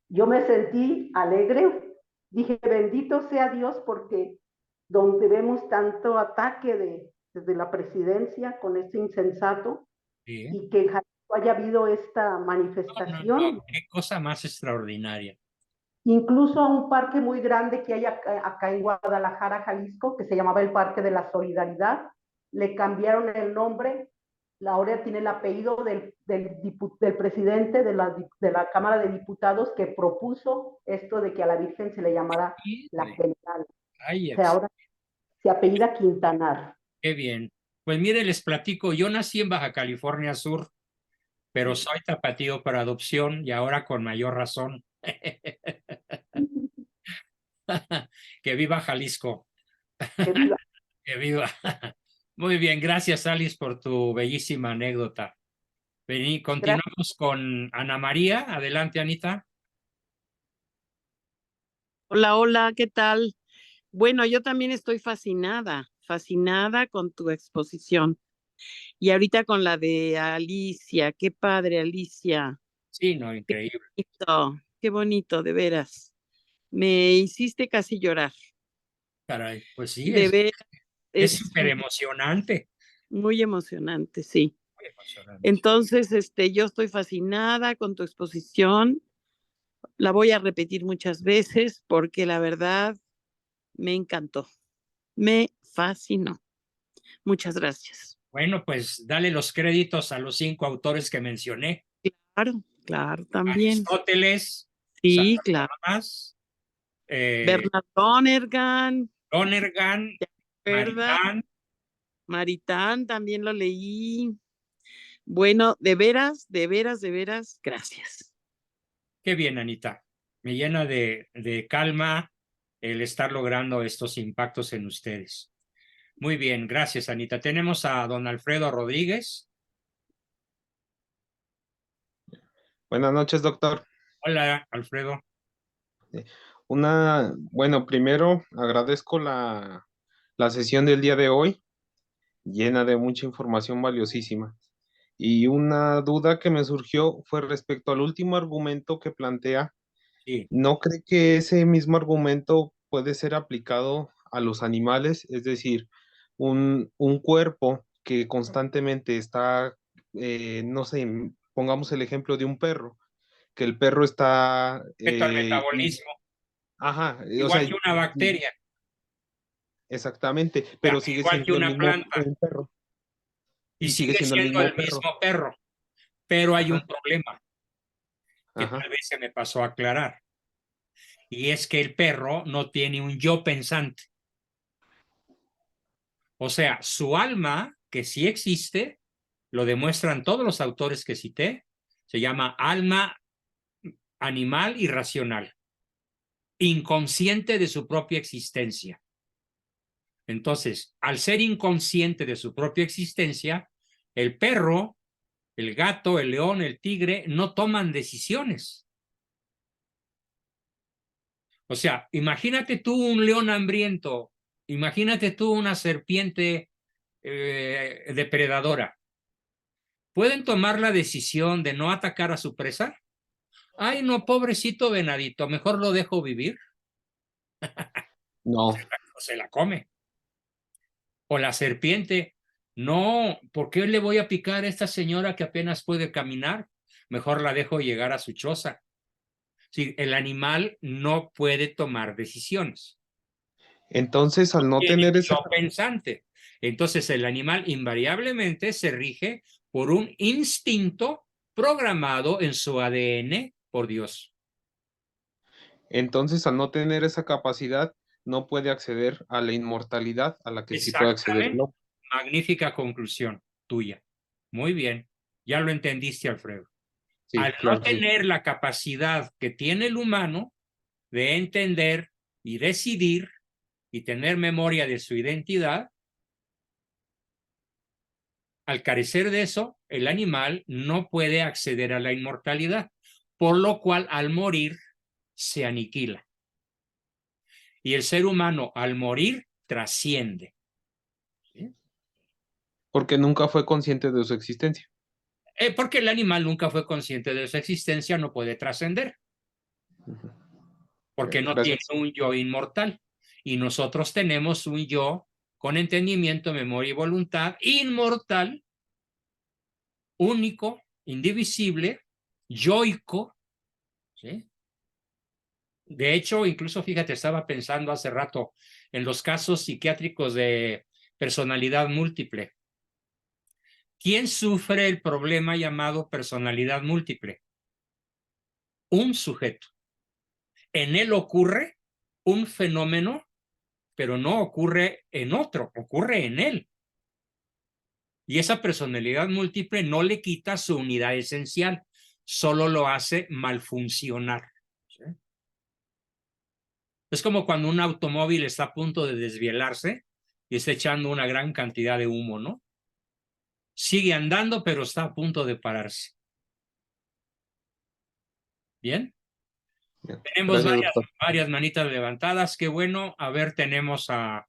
Yo me sentí alegre. Dije, bendito sea Dios, porque donde vemos tanto ataque desde la presidencia con este insensato, Sí. y que en Jalisco haya habido esta No, manifestación, qué cosa más extraordinaria. incluso a un parque muy grande que hay acá en Guadalajara, Jalisco, que se llamaba el Parque de la Solidaridad, le cambiaron el nombre, ahora tiene el apellido del presidente de la Cámara de Diputados, que propuso esto de que a la Virgen se le llamara la General. Ay, O sea, ahora se apellida Quintanar. qué bien. Pues mire, les platico, yo nací en Baja California Sur, pero soy tapatío por adopción y ahora con mayor razón. Que viva Jalisco. Que viva. Que viva. Muy bien, gracias Alice por tu bellísima anécdota. Continuamos con Ana María. Adelante, Anita. Hola, hola, ¿qué tal? Bueno, yo también estoy fascinada con tu exposición. Y ahorita con la de Alicia, qué padre, Alicia. Sí, no, increíble. Qué bonito, de veras. Me hiciste casi llorar. Caray, pues sí, De veras, es súper emocionante. muy emocionante, sí. Muy emocionante. Entonces, yo estoy fascinada con tu exposición. La voy a repetir muchas veces porque la verdad me encantó. Me fascinó. Muchas gracias. Bueno, pues dale los créditos a los 5 autores que mencioné. Claro, también. Aristóteles, Sí, Santo claro. Tomás, Bernard Lonergan, Lonergan, ¿verdad? Maritán. Maritán también lo leí. Bueno, de veras, gracias. Qué bien, Anita. Me llena de calma el estar logrando estos impactos en ustedes. Muy bien, gracias, Anita. Tenemos a don Alfredo Rodríguez. Buenas noches, doctor. Hola, Alfredo. Bueno, primero agradezco la sesión del día de hoy, llena de mucha información valiosísima. Y una duda que me surgió fue respecto al último argumento que plantea. Sí. ¿No cree que ese mismo argumento puede ser aplicado a los animales? Es decir, un cuerpo que constantemente está, no sé, pongamos el ejemplo de un perro, que el perro está... Respecto al metabolismo. Ajá, Igual que una bacteria. Exactamente, pero sigue igual que siendo el una mismo planta. perro. Y sigue siendo el mismo perro. Pero hay un problema que tal vez se me pasó a aclarar. Y es que el perro no tiene un yo pensante. O sea, su alma, que sí existe, lo demuestran todos los autores que cité, se llama alma animal irracional, inconsciente de su propia existencia. Entonces, al ser inconsciente de su propia existencia, el perro, el gato, el león, el tigre no toman decisiones. O sea, imagínate tú un león hambriento, imagínate tú una serpiente depredadora. ¿Pueden tomar la decisión de no atacar a su presa? Ay, no, pobrecito venadito, mejor lo dejo vivir. No. O se la come. O la serpiente, no, ¿por qué le voy a picar a esta señora que apenas puede caminar? Mejor la dejo llegar a su choza. Sí, el animal no puede tomar decisiones. Entonces, al no Tiene tener un esa... yo pensante. Entonces, el animal invariablemente se rige por un instinto programado en su ADN por Dios. Entonces, al no tener esa capacidad, no puede acceder a la inmortalidad a la que sí puede acceder el hombre. Magnífica conclusión tuya. Muy bien. Ya lo entendiste, Alfredo. Sí, Al claro, no tener la capacidad que tiene el humano de entender y decidir y tener memoria de su identidad, al carecer de eso, el animal no puede acceder a la inmortalidad, por lo cual al morir se aniquila. Y el ser humano al morir trasciende. ¿Sí? Porque nunca fue consciente de su existencia. Porque el animal nunca fue consciente de su existencia, no puede trascender, porque no tiene Gracias. un yo inmortal. Y nosotros tenemos un yo con entendimiento, memoria y voluntad, inmortal, único, indivisible, yoico, ¿sí? De hecho, incluso fíjate, estaba pensando hace rato en los casos psiquiátricos de personalidad múltiple. ¿Quién sufre el problema llamado personalidad múltiple? Un sujeto. En él ocurre un fenómeno, pero no ocurre en otro, ocurre en él. Y esa personalidad múltiple no le quita su unidad esencial, solo lo hace malfuncionar. ¿Sí? Es como cuando un automóvil está a punto de desvielarse y está echando una gran cantidad de humo, ¿no? Sigue andando, pero está a punto de pararse. ¿Bien? Bien. Tenemos Gracias, doctor. varias manitas levantadas. Qué bueno. A ver, tenemos a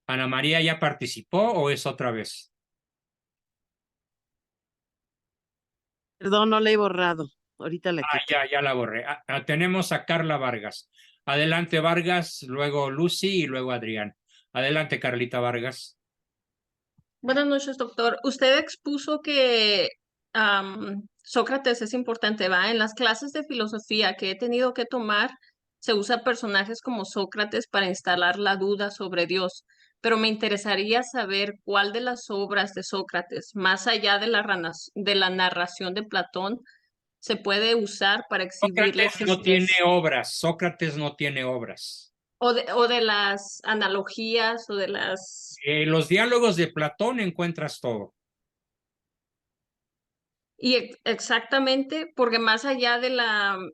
Ana María. ¿Ya participó o es otra vez? Perdón, no la he borrado. Ahorita la quito. Ya la borré. Tenemos a Carla Vargas. Adelante, Vargas, luego Lucy y luego Adrián. Adelante, Carlita Vargas. Buenas noches, doctor. Usted expuso que Sócrates es importante, ¿va? En las clases de filosofía que he tenido que tomar, se usa personajes como Sócrates para instalar la duda sobre Dios, pero me interesaría saber cuál de las obras de Sócrates, más allá de de la narración de Platón, se puede usar para exhibirles Sócrates no tiene obras. Sócrates no tiene obras. o de las analogías o de las. En los diálogos de Platón encuentras todo. Y exactamente, porque más allá de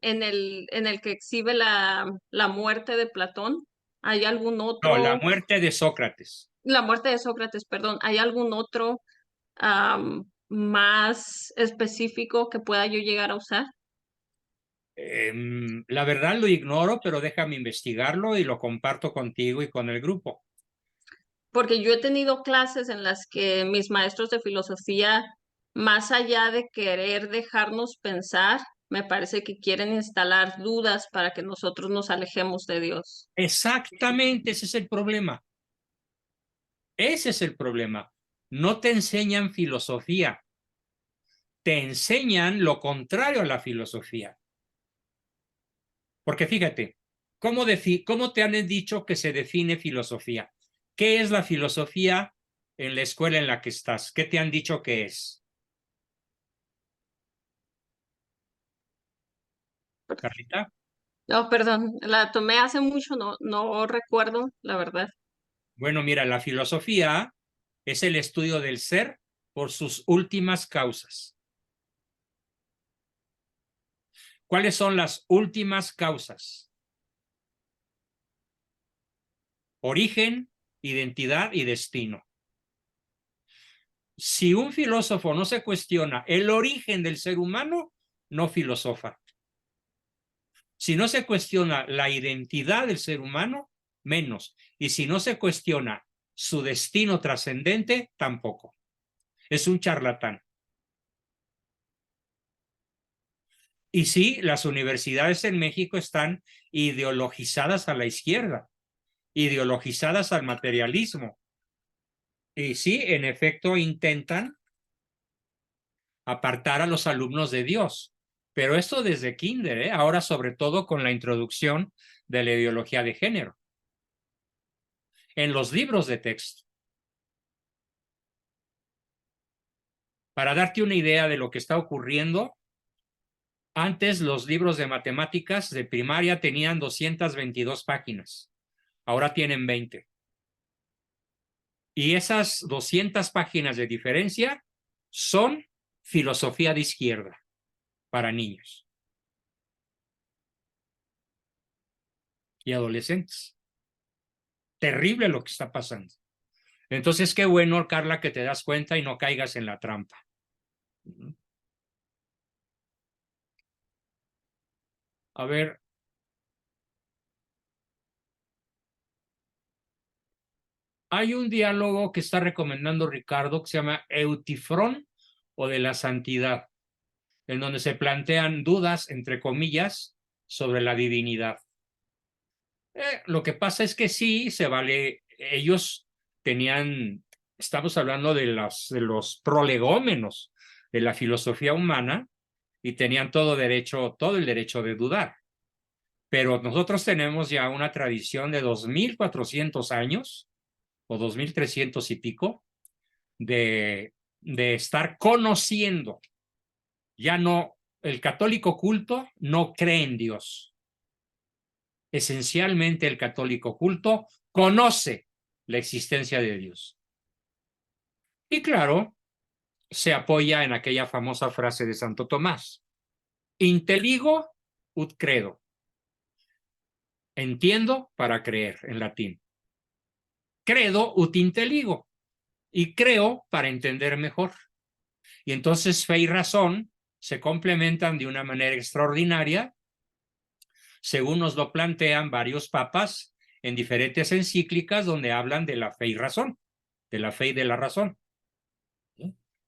en el que exhibe la muerte de Platón, ¿hay algún No, la otro, muerte de Sócrates. la muerte de Sócrates, perdón, ¿hay algún otro más específico que pueda yo llegar a usar? La verdad lo ignoro, pero déjame investigarlo y lo comparto contigo y con el grupo. Porque yo he tenido clases en las que mis maestros de filosofía, más allá de querer dejarnos pensar, me parece que quieren instalar dudas para que nosotros nos alejemos de Dios. Exactamente, ese es el problema. Ese es el problema. No te enseñan filosofía, te enseñan lo contrario a la filosofía. Porque fíjate, ¿cómo te han dicho que se define filosofía? ¿Qué es la filosofía en la escuela en la que estás? ¿Qué te han dicho que es? Carlita. No, perdón, la tomé hace mucho, no recuerdo, la verdad. Bueno, mira, la filosofía es el estudio del ser por sus últimas causas. ¿Cuáles son las últimas causas? Origen, identidad y destino. Si un filósofo no se cuestiona el origen del ser humano, no filosofa. Si no se cuestiona la identidad del ser humano, menos. Y si no se cuestiona su destino trascendente, tampoco. Es un charlatán. Y sí, las universidades en México están ideologizadas a la izquierda, ideologizadas al materialismo. Y sí, en efecto, intentan apartar a los alumnos de Dios. Pero esto desde kinder, ¿eh? Ahora sobre todo con la introducción de la ideología de género. En los libros de texto. Para darte una idea de lo que está ocurriendo, antes los libros de matemáticas de primaria tenían 222 páginas. Ahora tienen 20. Y esas 200 páginas de diferencia son filosofía de izquierda para niños y adolescentes. Terrible lo que está pasando. Entonces, qué bueno, Carla, que te das cuenta y no caigas en la trampa. A ver, 。Hay un diálogo que está recomendando Ricardo que se llama Eutifrón o de la Santidad, en donde se plantean dudas, entre comillas, sobre la divinidad. Lo que pasa es que sí, se vale, ellos tenían, estamos hablando de los prolegómenos de la filosofía humana y tenían todo el derecho de dudar. Pero nosotros tenemos ya una tradición de 2400 años o 2300 y pico de estar conociendo. Ya no, el católico culto no cree en Dios. Esencialmente el católico culto conoce la existencia de Dios. Y claro, se apoya en aquella famosa frase de Santo Tomás: Inteligo ut credo. Entiendo para creer, en latín. Credo ut inteligo. Y creo para entender mejor. Y entonces fe y razón se complementan de una manera extraordinaria, según nos lo plantean varios papas en diferentes encíclicas donde hablan de la fe y razón, de la fe y de la razón.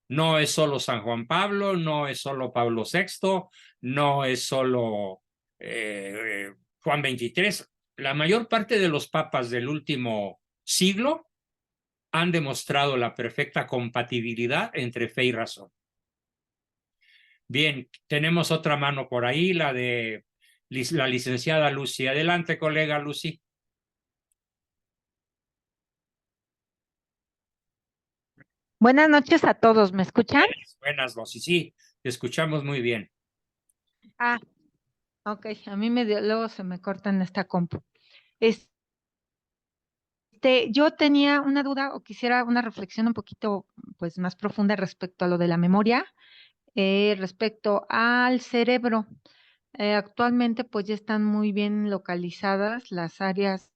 No es solo San Juan Pablo, no es solo Pablo VI, no es solo Juan XXIII. La mayor parte de los papas del último siglo han demostrado la perfecta compatibilidad entre fe y razón. Bien, tenemos otra mano por ahí, la de la licenciada Lucy. Adelante, colega Lucy. Buenas noches a todos, ¿me escuchan? Buenas, Lucy, sí, te escuchamos muy bien. Ah, ok, a mí luego se me corta en esta compu. Yo tenía una duda o quisiera una reflexión un poquito pues más profunda respecto a lo de la memoria, respecto al cerebro. Actualmente pues ya están muy bien localizadas las áreas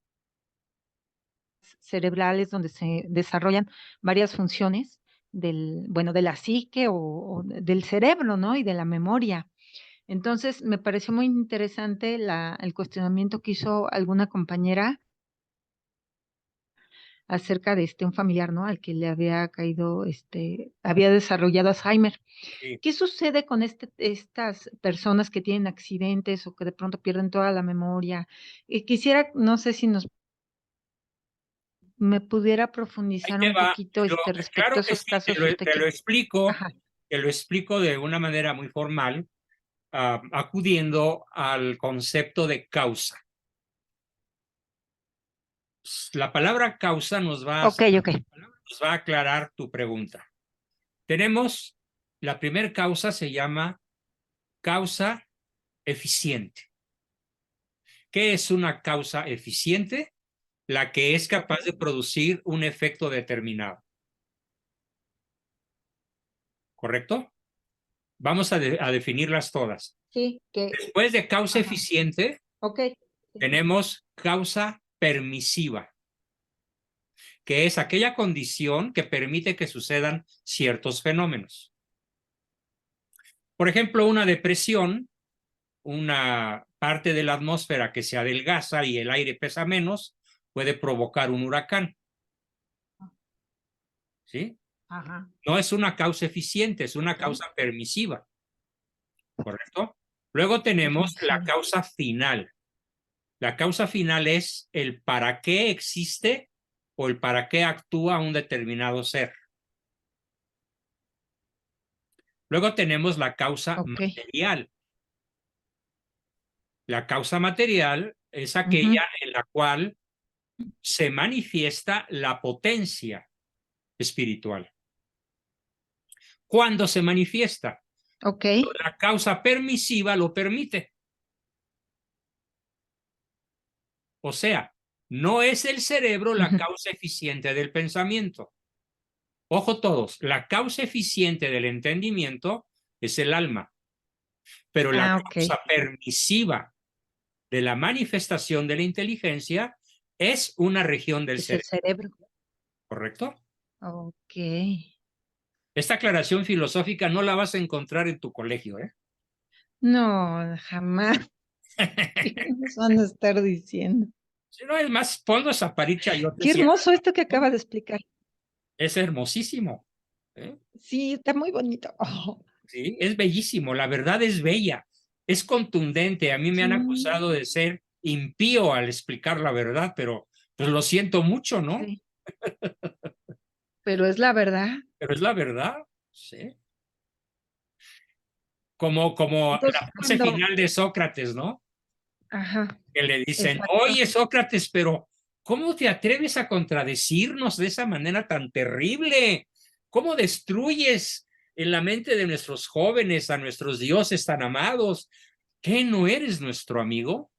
cerebrales donde se desarrollan varias funciones de la psique o del cerebro, ¿no? Y de la memoria. Entonces, me pareció muy interesante el cuestionamiento que hizo alguna compañera acerca de un familiar, ¿no? Al que le había caído, había desarrollado Alzheimer. Sí. ¿Qué sucede con estas personas que tienen accidentes o que de pronto pierden toda la memoria? Quisiera, no sé si me pudiera Ahí profundizar te un va. poquito respecto Claro a que esos sí, casos. te lo explico. Ajá. Te lo explico de una manera muy formal, acudiendo al concepto de causa. La palabra causa nos va a aclarar tu pregunta. Tenemos, la primera causa se llama causa eficiente. ¿Qué es una causa eficiente? La que es capaz de producir un efecto determinado. ¿Correcto? Vamos a definirlas todas. Sí, Después de causa Ajá. eficiente, tenemos causa permisiva, que es aquella condición que permite que sucedan ciertos fenómenos. Por ejemplo, una depresión, una parte de la atmósfera que se adelgaza y el aire pesa menos, puede provocar un huracán. ¿Sí? Ajá. No es una causa eficiente, es una causa permisiva. ¿Correcto? Luego tenemos la causa final. La causa final es el para qué existe o el para qué actúa un determinado ser. Luego tenemos la causa material. La causa material es aquella en la cual se manifiesta la potencia espiritual. ¿Cuándo se manifiesta? La causa permisiva lo permite. O sea, no es el cerebro la causa eficiente del pensamiento. Ojo todos, la causa eficiente del entendimiento es el alma, pero la causa permisiva de la manifestación de la inteligencia es una región del cerebro. ¿Correcto? Ok. Esta aclaración filosófica no la vas a encontrar en tu colegio, ¿eh? No, jamás. ¿Qué nos van a estar diciendo? Si no, es más, ponlo esa paricha yo te Qué decía, hermoso esto que acaba de explicar. es hermosísimo. ¿Eh? Sí, está muy bonito. Oh, ¿Sí? Es bellísimo, la verdad es bella, es contundente. A mí me han sí, acusado de ser impío al explicar la verdad, pero pues lo siento mucho, ¿no? sí. Pero es la verdad. Pero es la verdad, ¿sí? Como la Entonces, frase cuando, final de Sócrates, ¿no? ajá, Que le dicen, exacto. oye, Sócrates, pero ¿cómo te atreves a contradecirnos de esa manera tan terrible? ¿Cómo destruyes en la mente de nuestros jóvenes a nuestros dioses tan amados? ¿Qué no eres nuestro amigo?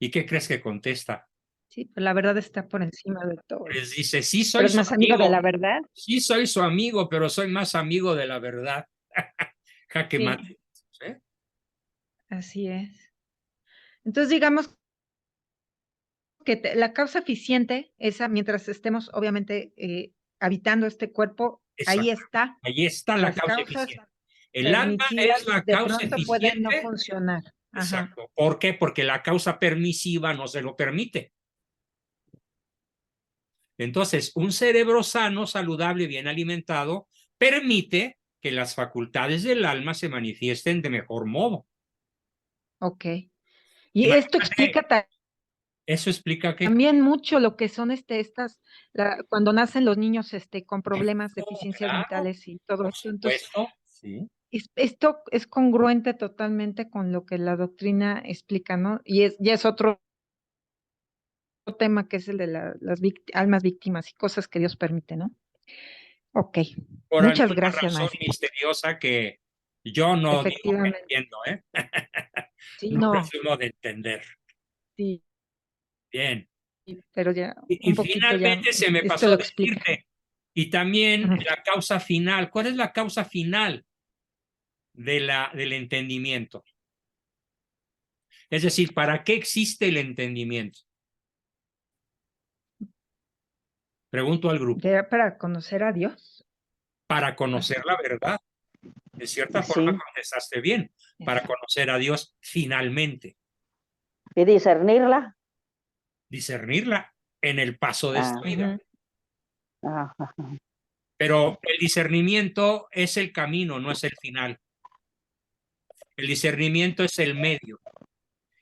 ¿Y qué crees que contesta? Sí, pues la verdad está por encima de todo. Les dice, sí Pero soy es su más amigo de la amigo, verdad. sí soy su amigo, pero soy más amigo de la verdad. Jaque Sí, mate. ¿Sí? así es. Entonces, digamos que la causa eficiente, esa, mientras estemos obviamente habitando este cuerpo, ahí Exacto. está. Ahí está la Las causa causas eficiente. El alma es permisivas la de causa pronto pueden no eficiente. funcionar. Ajá. Exacto. ¿Por qué? Porque la causa permisiva no se lo permite. Entonces, un cerebro sano, saludable, bien alimentado, permite que las facultades del alma se manifiesten de mejor modo. Ok. Y esto Imagínate, explica eso explica que también mucho lo que son cuando nacen los niños con problemas, deficiencias claro, mentales y todo por esto. Entonces, supuesto, sí. esto es congruente totalmente con lo que la doctrina explica, ¿no? Y ya es otro tema que es el de las almas víctimas y cosas que Dios permite, ¿no? Ok. Por Muchas alguna gracias, razón maestro. misteriosa que yo no digo que Efectivamente. entiendo, ¿eh? Sí, No no, presumo de entender. sí, Bien. pero ya Y un poquito ya finalmente se me esto pasó lo a explica. decirte, y también Ujú. la causa final. ¿Cuál es la causa final del entendimiento? Es decir, ¿para qué existe el entendimiento? Pregunto al grupo. Ya para conocer a Dios. Para conocer la verdad. De cierta forma Sí, contestaste bien. Para conocer a Dios finalmente. y discernirla. Discernirla en el paso de esta Ah, vida. Ujú. ajá. Pero el discernimiento es el camino, no es el final. El discernimiento es el medio.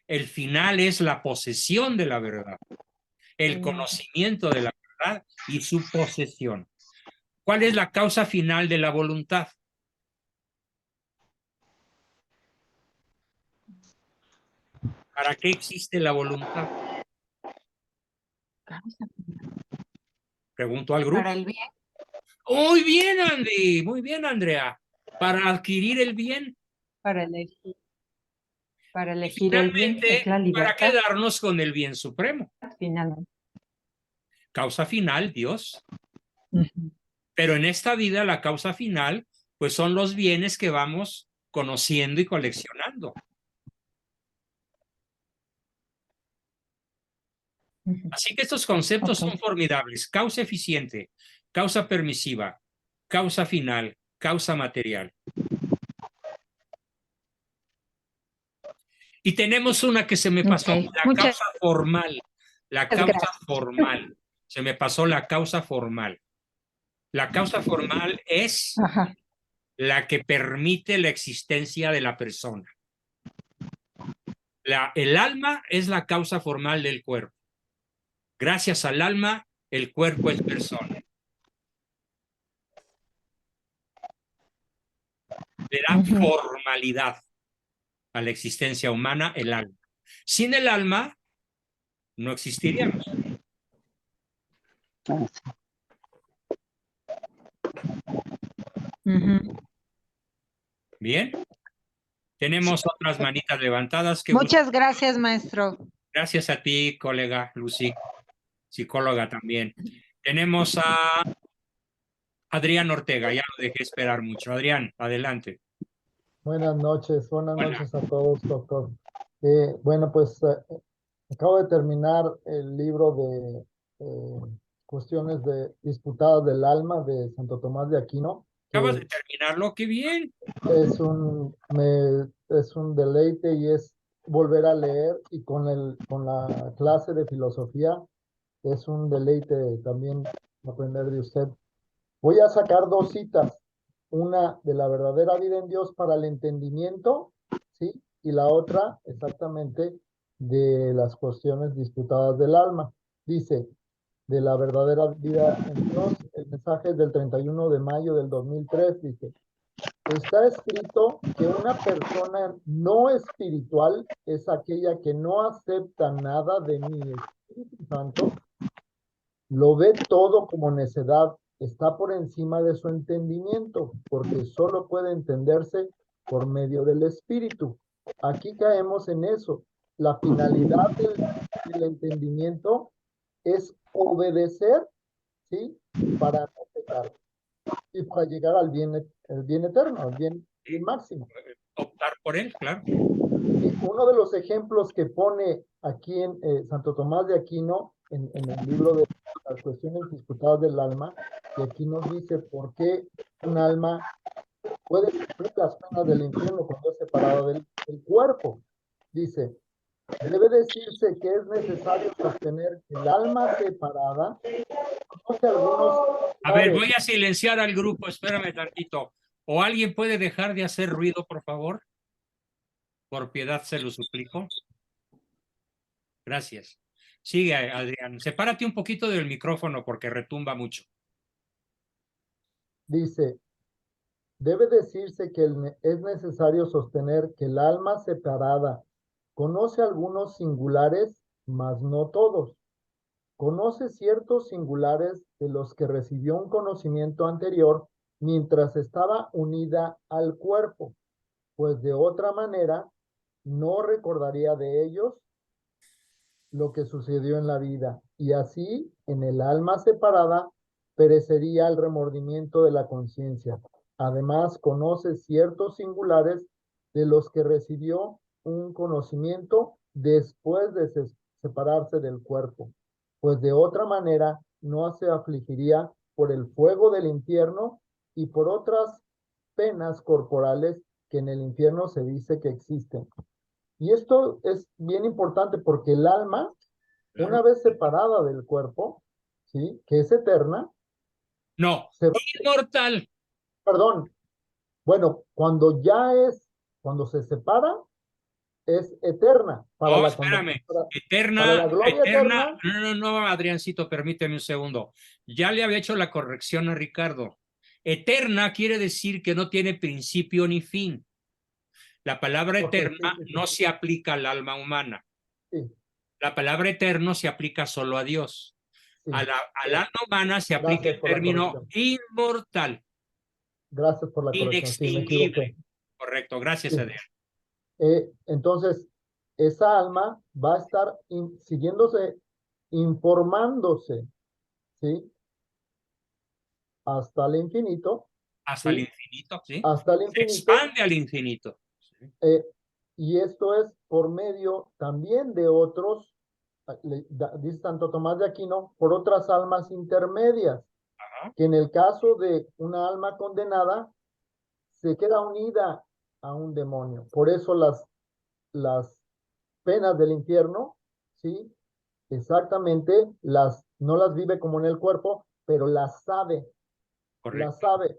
El final es la posesión de la verdad, el conocimiento de la verdad y su posesión. ¿Cuál es la causa final de la voluntad? ¿Para qué existe la voluntad? Pregunto al grupo. Para el bien. Muy bien, Andy. Muy bien, Andrea. Para adquirir el bien. Para elegir, Y el bien es finalmente, la para libertad, quedarnos con el bien supremo. finalmente. Causa final, Dios. Ujú. Pero en esta vida la causa final, pues son los bienes que vamos conociendo y coleccionando. Ujú. Así que estos conceptos Ok. son formidables. Causa eficiente, causa permisiva, causa final, causa material. Y tenemos una que se me pasó, Ok. la Muchas causa formal. La causa gracias. formal. Se me pasó la causa formal. La causa formal es Ajá. la que permite la existencia de la persona. El alma es la causa formal del cuerpo. Gracias al alma, el cuerpo es persona. Le da Ujú. formalidad a la existencia humana el alma. Sin el alma, no existiríamos. Ujú. Bien, tenemos otras manitas levantadas. Que Muchas gracias, maestro. gracias a ti, colega Lucy, psicóloga también. Tenemos a Adrián Ortega, ya lo dejé esperar mucho. Adrián, adelante. Buenas Hola. noches a todos, doctor. Bueno, pues acabo de terminar el libro de cuestiones disputadas del alma de Santo Tomás de Aquino, Acabas de que terminarlo, qué bien. es un deleite y es volver a leer y con la clase de filosofía es un deleite también aprender de usted. Voy a sacar dos citas, una de la verdadera vida en Dios para el entendimiento, ¿sí? Y la otra exactamente de las cuestiones disputadas del alma. Dice, de la verdadera vida en Dios, el mensaje es del 31 de mayo del 2003, dice, está escrito que una persona no espiritual es aquella que no acepta nada de mi Espíritu Santo, lo ve todo como necedad, está por encima de su entendimiento, porque solo puede entenderse por medio del Espíritu. Aquí caemos en eso. La finalidad del entendimiento es obedecer, ¿sí? Para no pecar y para llegar al bien, el bien eterno, al bien máximo. Optar por él, claro. Y uno de los ejemplos que pone aquí en Santo Tomás de Aquino, en el libro de las cuestiones disputadas del alma, y aquí nos dice por qué un alma puede sufrir las penas del infierno cuando es separada del cuerpo. Dice, debe decirse que es necesario sostener que el alma separada conoce algunos A ver, lugares. voy a silenciar al grupo, espérame tantito. ¿O alguien puede dejar de hacer ruido, por favor? Por piedad se lo suplico. Gracias. Sigue, Adrián. Sepárate un poquito del micrófono porque retumba mucho. Dice, debe decirse que es necesario sostener que el alma separada conoce algunos singulares, mas no todos. Conoce ciertos singulares de los que recibió un conocimiento anterior mientras estaba unida al cuerpo, pues de otra manera no recordaría de ellos lo que sucedió en la vida, y así en el alma separada perecería el remordimiento de la conciencia. Además, conoce ciertos singulares de los que recibió un conocimiento después de separarse del cuerpo, pues de otra manera no se afligiría por el fuego del infierno y por otras penas corporales que en el infierno se dice que existen. Y esto es bien importante porque el alma, una vez separada del cuerpo, ¿sí? Que es eterna. No, inmortal. Perdón. Bueno, cuando se separa, es eterna. Para No, espérame. Eterna, para la gloria eterna. eterna. No, Adriancito, permíteme un segundo. Ya le había hecho la corrección a Ricardo. Eterna quiere decir que no tiene principio ni fin. La palabra eterna no se aplica al alma humana. Sí. La palabra eterno se aplica solo a Dios. Sí. Al alma humana se aplica el término inmortal. Gracias por la corrección. Sí, me equivoqué. Correcto, gracias, Adrián. Entonces, esa alma va a estar siguiéndose, informándose, ¿sí? Hasta el infinito. Hasta el infinito, ¿sí? Hasta el Se infinito. expande al infinito. Y esto es por medio también de otros, dice Santo Tomás de Aquino, por otras almas intermedias, que en el caso de una alma condenada, se queda unida a un demonio. Por eso las penas del infierno, ¿sí? Exactamente, no las vive como en el cuerpo, pero las sabe. Correcto. Las sabe.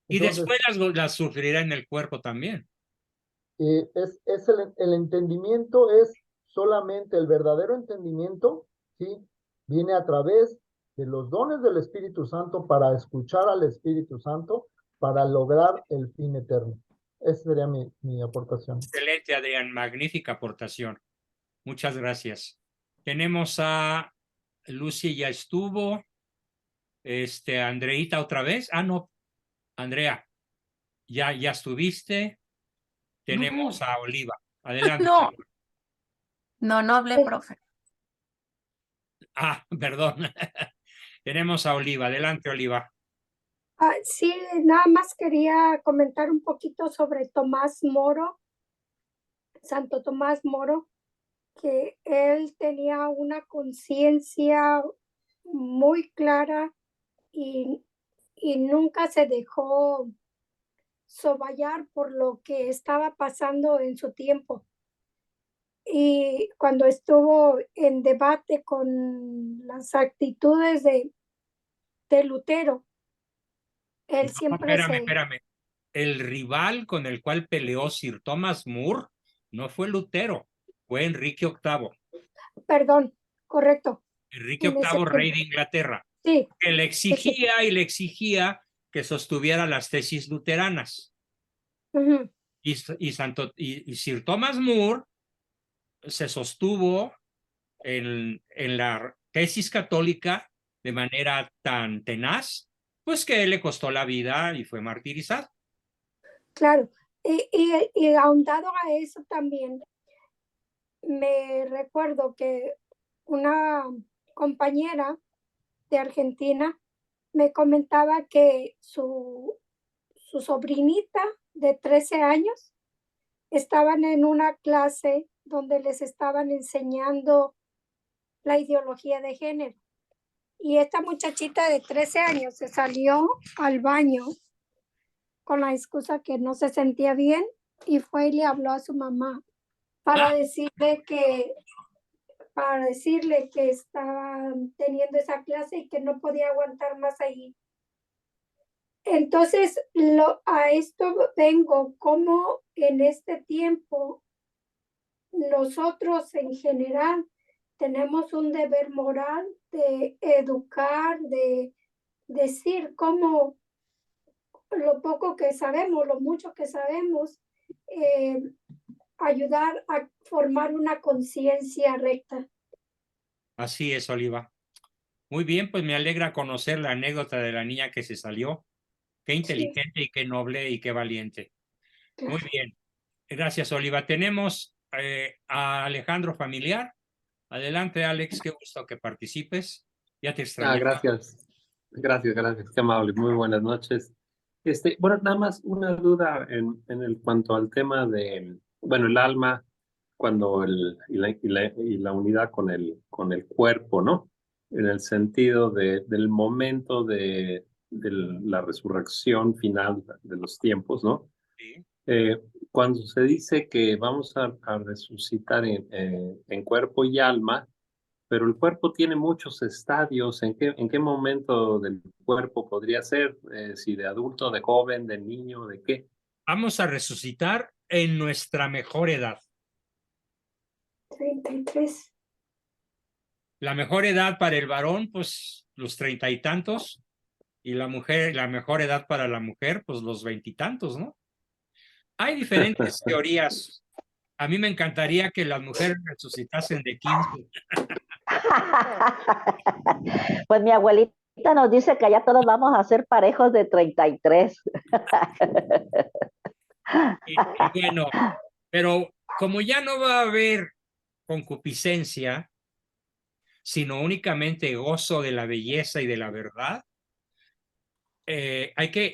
Y después las sufrirá en el cuerpo también. El entendimiento es solamente el verdadero entendimiento, ¿sí? Viene a través de los dones del Espíritu Santo para escuchar al Espíritu Santo para lograr el fin eterno. Esa sería mi aportación. Excelente, Adrián. Magnífica aportación. Muchas gracias. Tenemos a Lucy, ya estuvo. Andreita otra vez. Ah, no. Andrea, ya estuviste. Tenemos a Oliva. Adelante. No hablé, profe. Ah, perdón. Tenemos a Oliva. Adelante, Oliva. Sí, nada más quería comentar un poquito sobre Tomás Moro, Santo Tomás Moro, que él tenía una conciencia muy clara y nunca se dejó soballar por lo que estaba pasando en su tiempo. y cuando estuvo en debate con las actitudes de Lutero, él No, siempre espérame. El rival con el cual peleó Sir Thomas More no fue Lutero, fue Enrique VIII. Perdón, correcto. Enrique En ese VIII, rey tiempo. de Inglaterra, Sí, que le exigía que sostuviera las tesis luteranas. ujú, Y Sir Thomas More se sostuvo en la tesis católica de manera tan tenaz, pues que le costó la vida y fue martirizado. claro. Y ahondado a eso también, me recuerdo que una compañera de Argentina me comentaba que su sobrinita de 13 años estaban en una clase donde les estaban enseñando la ideología de género. Y esta muchachita de 13 años se salió al baño con la excusa que no se sentía bien y fue y le habló a su mamá para decirle que estaba teniendo esa clase y que no podía aguantar más ahí. Entonces, a esto vengo, como en este tiempo nosotros en general tenemos un deber moral de educar, de decir cómo lo poco que sabemos, lo mucho que sabemos, ayudar a formar una conciencia recta. Así es, Oliva. Muy bien, pues me alegra conocer la anécdota de la niña que se salió. Qué inteligente y qué noble y qué valiente. Muy bien. Gracias, Oliva. Tenemos a Alejandro Familiar. Adelante, Alex. Qué gusto que participes. Ya te extrañaba. Gracias. Gracias. Qué amable. Muy buenas noches. Bueno, nada más una duda en el cuanto al tema de, bueno, el alma, cuando y la unidad con el cuerpo, ¿no? En el sentido del momento de la resurrección final de los tiempos, ¿no? Sí. Cuando se dice que vamos a resucitar en cuerpo y alma, pero el cuerpo tiene muchos estadios. ¿En qué momento del cuerpo podría ser? Si de adulto, de joven, de niño, ¿de qué? Vamos a resucitar en nuestra mejor edad. 33. La mejor edad para el varón, pues los 30 y tantos. Y la mujer, la mejor edad para la mujer, pues los 20 y tantos, ¿no? Hay diferentes teorías. A mí me encantaría que las mujeres resucitasen de 15. Pues mi abuelita nos dice que allá todos vamos a ser parejos de 33. Y bueno, pero como ya no va a haber concupiscencia, sino únicamente gozo de la belleza y de la verdad,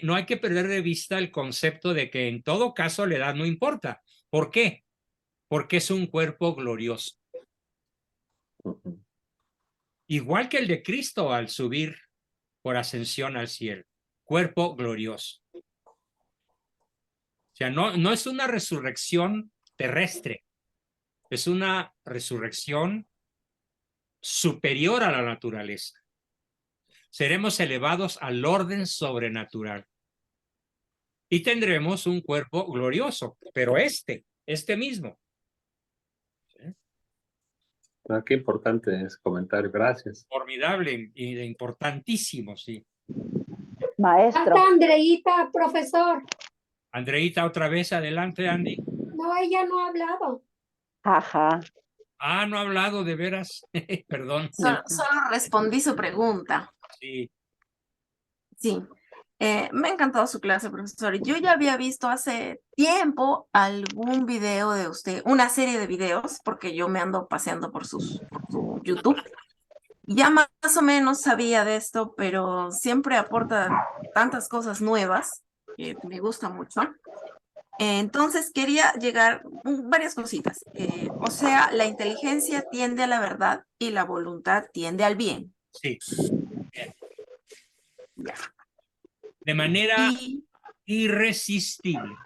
no hay que perder de vista el concepto de que en todo caso la edad no importa. ¿Por qué? Porque es un cuerpo glorioso. Igual que el de Cristo al subir por ascensión al cielo. Cuerpo glorioso. O sea, no es una resurrección terrestre, es una resurrección superior a la naturaleza. Seremos elevados al orden sobrenatural y tendremos un cuerpo glorioso, pero este mismo. Qué importante ese comentario, gracias. Formidable y importantísimo, sí. Maestro. Andreita, profesor. Andreita, otra vez, adelante, Andy. No, ella no ha hablado. Ajá. Ah, no ha hablado, de veras. Perdón. Solo respondí su pregunta. Sí. Sí. Me ha encantado su clase, profesor. Yo ya había visto hace tiempo algún video de usted, una serie de videos, porque yo me ando paseando por su YouTube. Ya más o menos sabía de esto, pero siempre aporta tantas cosas nuevas que me gusta mucho. Entonces quería llegar varias cositas. O sea, la inteligencia tiende a la verdad y la voluntad tiende al bien. Sí. De manera irresistible.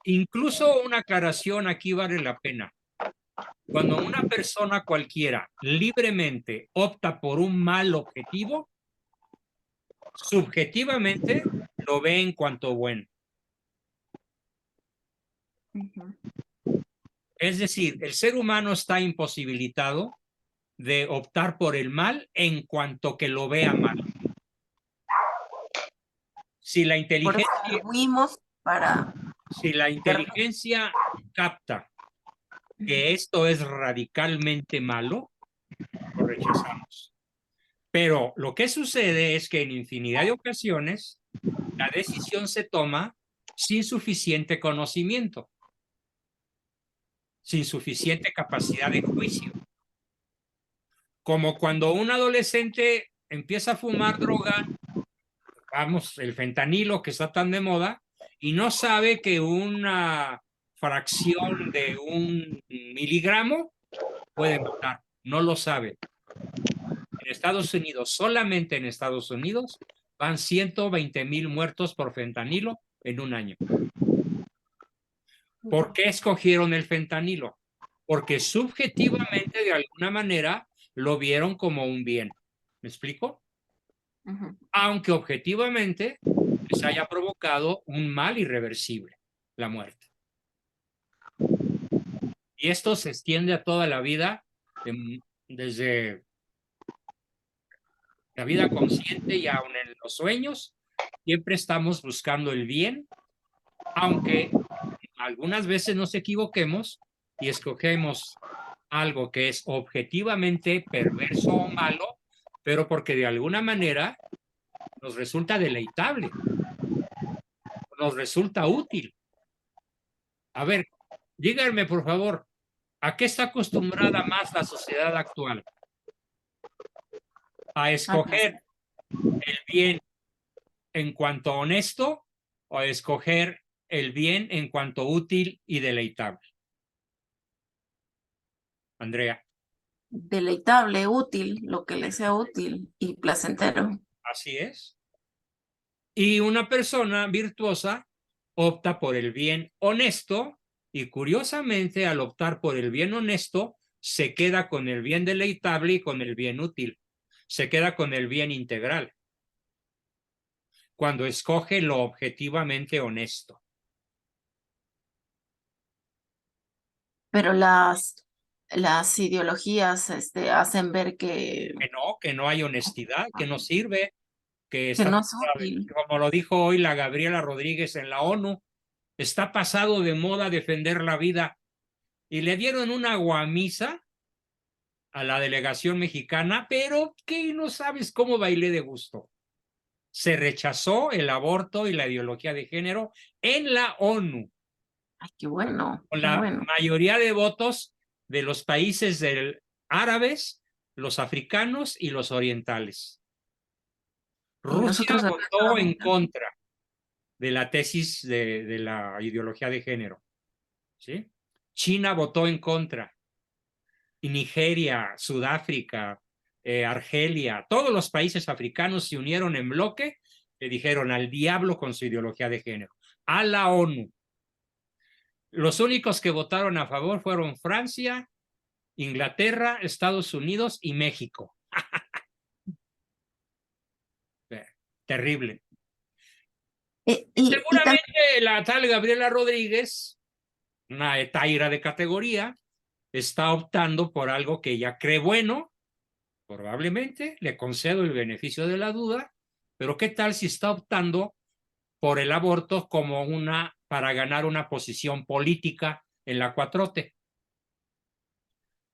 Incluso una aclaración aquí vale la pena. Cuando una persona cualquiera libremente opta por un mal objetivo, subjetivamente lo ve en cuanto bueno. Es decir, el ser humano está imposibilitado de optar por el mal en cuanto que lo vea mal. Si la Por eso inteligencia, contribuimos para... si la inteligencia capta que esto es radicalmente malo, lo rechazamos. Pero lo que sucede es que en infinidad de ocasiones la decisión se toma sin suficiente conocimiento, sin suficiente capacidad de juicio. Como cuando un adolescente empieza a fumar droga, vamos, el fentanilo que está tan de moda, y no sabe que una fracción de un miligramo puede matar. No lo sabe. En Estados Unidos, solamente en Estados Unidos, van 120,000 muertos por fentanilo en un año. ¿Por qué escogieron el fentanilo? Porque subjetivamente, de alguna manera, lo vieron como un bien. ¿Me explico? Aunque objetivamente les haya provocado un mal irreversible, la muerte. Y esto se extiende a toda la vida, desde la vida consciente y aún en los sueños, siempre estamos buscando el bien, aunque algunas veces nos equivoquemos y escogemos algo que es objetivamente perverso o malo, pero porque de alguna manera nos resulta deleitable, nos resulta útil. A ver, díganme por favor, ¿a qué está acostumbrada más la sociedad actual? ¿A escoger el bien en cuanto honesto o a escoger el bien en cuanto útil y deleitable? Andrea. Deleitable, útil, lo que le sea útil y placentero. Así es. Y una persona virtuosa opta por el bien honesto y curiosamente al optar por el bien honesto se queda con el bien deleitable y con el bien útil. Se queda con el bien integral cuando escoge lo objetivamente honesto. Pero las ideologías hacen ver que Que no hay honestidad, que no sirve, que está no es útil. como lo dijo hoy la Gabriela Rodríguez en la ONU, está pasado de moda defender la vida. Y le dieron una guamisa a la delegación mexicana, pero que no sabes cómo bailé de gusto. Se rechazó el aborto y la ideología de género en la ONU. Ay, qué bueno. Con qué la bueno. mayoría de votos de los países árabes, los africanos y los orientales. Rusia votó en contra de la tesis de la ideología de género. ¿Sí? China votó en contra. Y Nigeria, Sudáfrica, Argelia, todos los países africanos se unieron en bloque y dijeron al diablo con su ideología de género. A la ONU. Los únicos que votaron a favor fueron Francia, Inglaterra, Estados Unidos y México. Terrible. Seguramente la tal Gabriela Rodríguez, una taira de categoría, está optando por algo que ella cree bueno, probablemente, le concedo el beneficio de la duda, pero ¿qué tal si está optando por el aborto como para ganar una posición política en la 4T?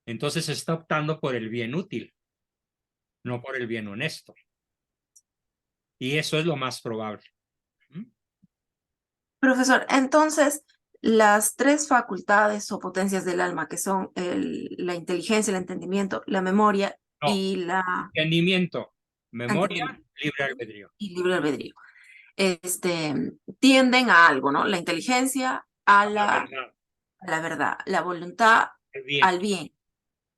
Entonces está optando por el bien útil, no por el bien honesto. Y eso es lo más probable. Profesor, entonces, las tres facultades o potencias del alma, que son la inteligencia, el entendimiento, la memoria y la... Entendimiento, memoria, libre albedrío. Y libre albedrío. Tienden a algo, ¿no? La inteligencia a la verdad, la voluntad al bien.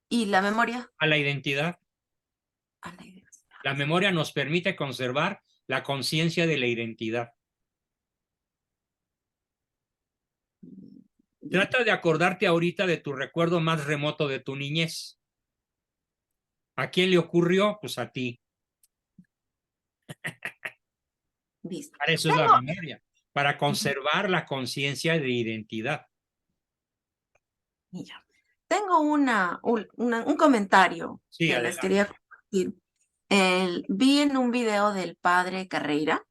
¿Y la memoria? A la identidad. La memoria nos permite conservar la conciencia de la identidad. Trata de acordarte ahorita de tu recuerdo más remoto de tu niñez. ¿A quién le ocurrió? Pues a ti. Listo. Para eso es la memoria, para conservar la conciencia de identidad. Mira, tengo un comentario Sí, que les adelante. quería compartir. Vi en un video del padre Carreira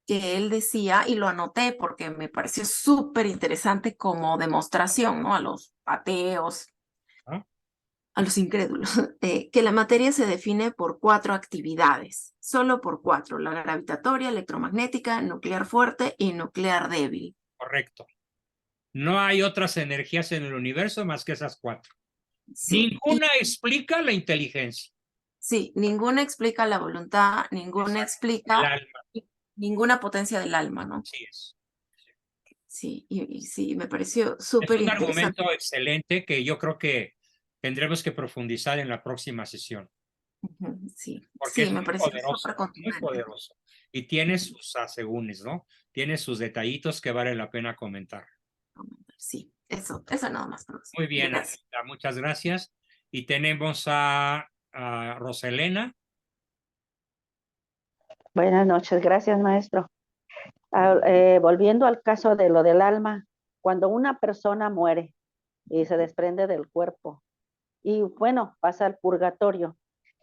que él decía, y lo anoté porque me pareció súper interesante como demostración, ¿no? A los ateos, ¿Ah? a los incrédulos, que la materia se define por 4 actividades, solo por 4: la gravitatoria, electromagnética, nuclear fuerte y nuclear débil. Correcto. No hay otras energías en el universo más que esas 4. Sí. Ninguna explica la inteligencia. Sí, ninguna explica la voluntad, ninguna explica el alma. ninguna potencia del alma, ¿no? Así es. Sí, y sí, me pareció Es súper un interesante. argumento excelente que yo creo que tendremos que profundizar en la próxima sesión, Ujú, sí, porque sí, es me muy pareció poderoso, súper muy contundente. poderoso. Y tiene sus asegúnes, ¿no? Tiene sus detallitos que vale la pena comentar. Sí, eso nada más. Muy bien, Gracias. Anita, muchas gracias. Y tenemos a Roselena. Buenas noches, gracias, maestro. Volviendo al caso de lo del alma, cuando una persona muere y se desprende del cuerpo y bueno, pasa al purgatorio,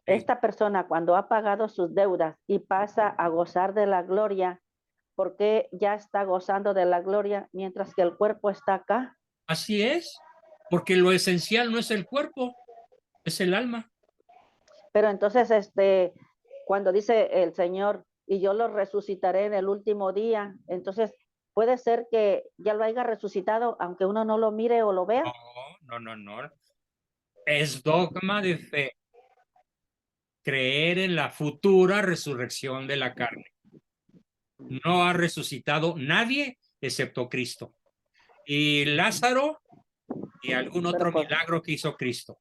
esta persona cuando ha pagado sus deudas y pasa a gozar de la gloria, ¿por qué ya está gozando de la gloria mientras que el cuerpo está acá? Así es, porque lo esencial no es el cuerpo, es el alma. Pero entonces, cuando dice el Señor, y yo lo resucitaré en el último día, entonces puede ser que ya lo haya resucitado, aunque uno no lo mire o lo vea. No. Es dogma de fe creer en la futura resurrección de la carne. No ha resucitado nadie excepto Cristo. Y Lázaro y algún otro milagro que hizo Cristo.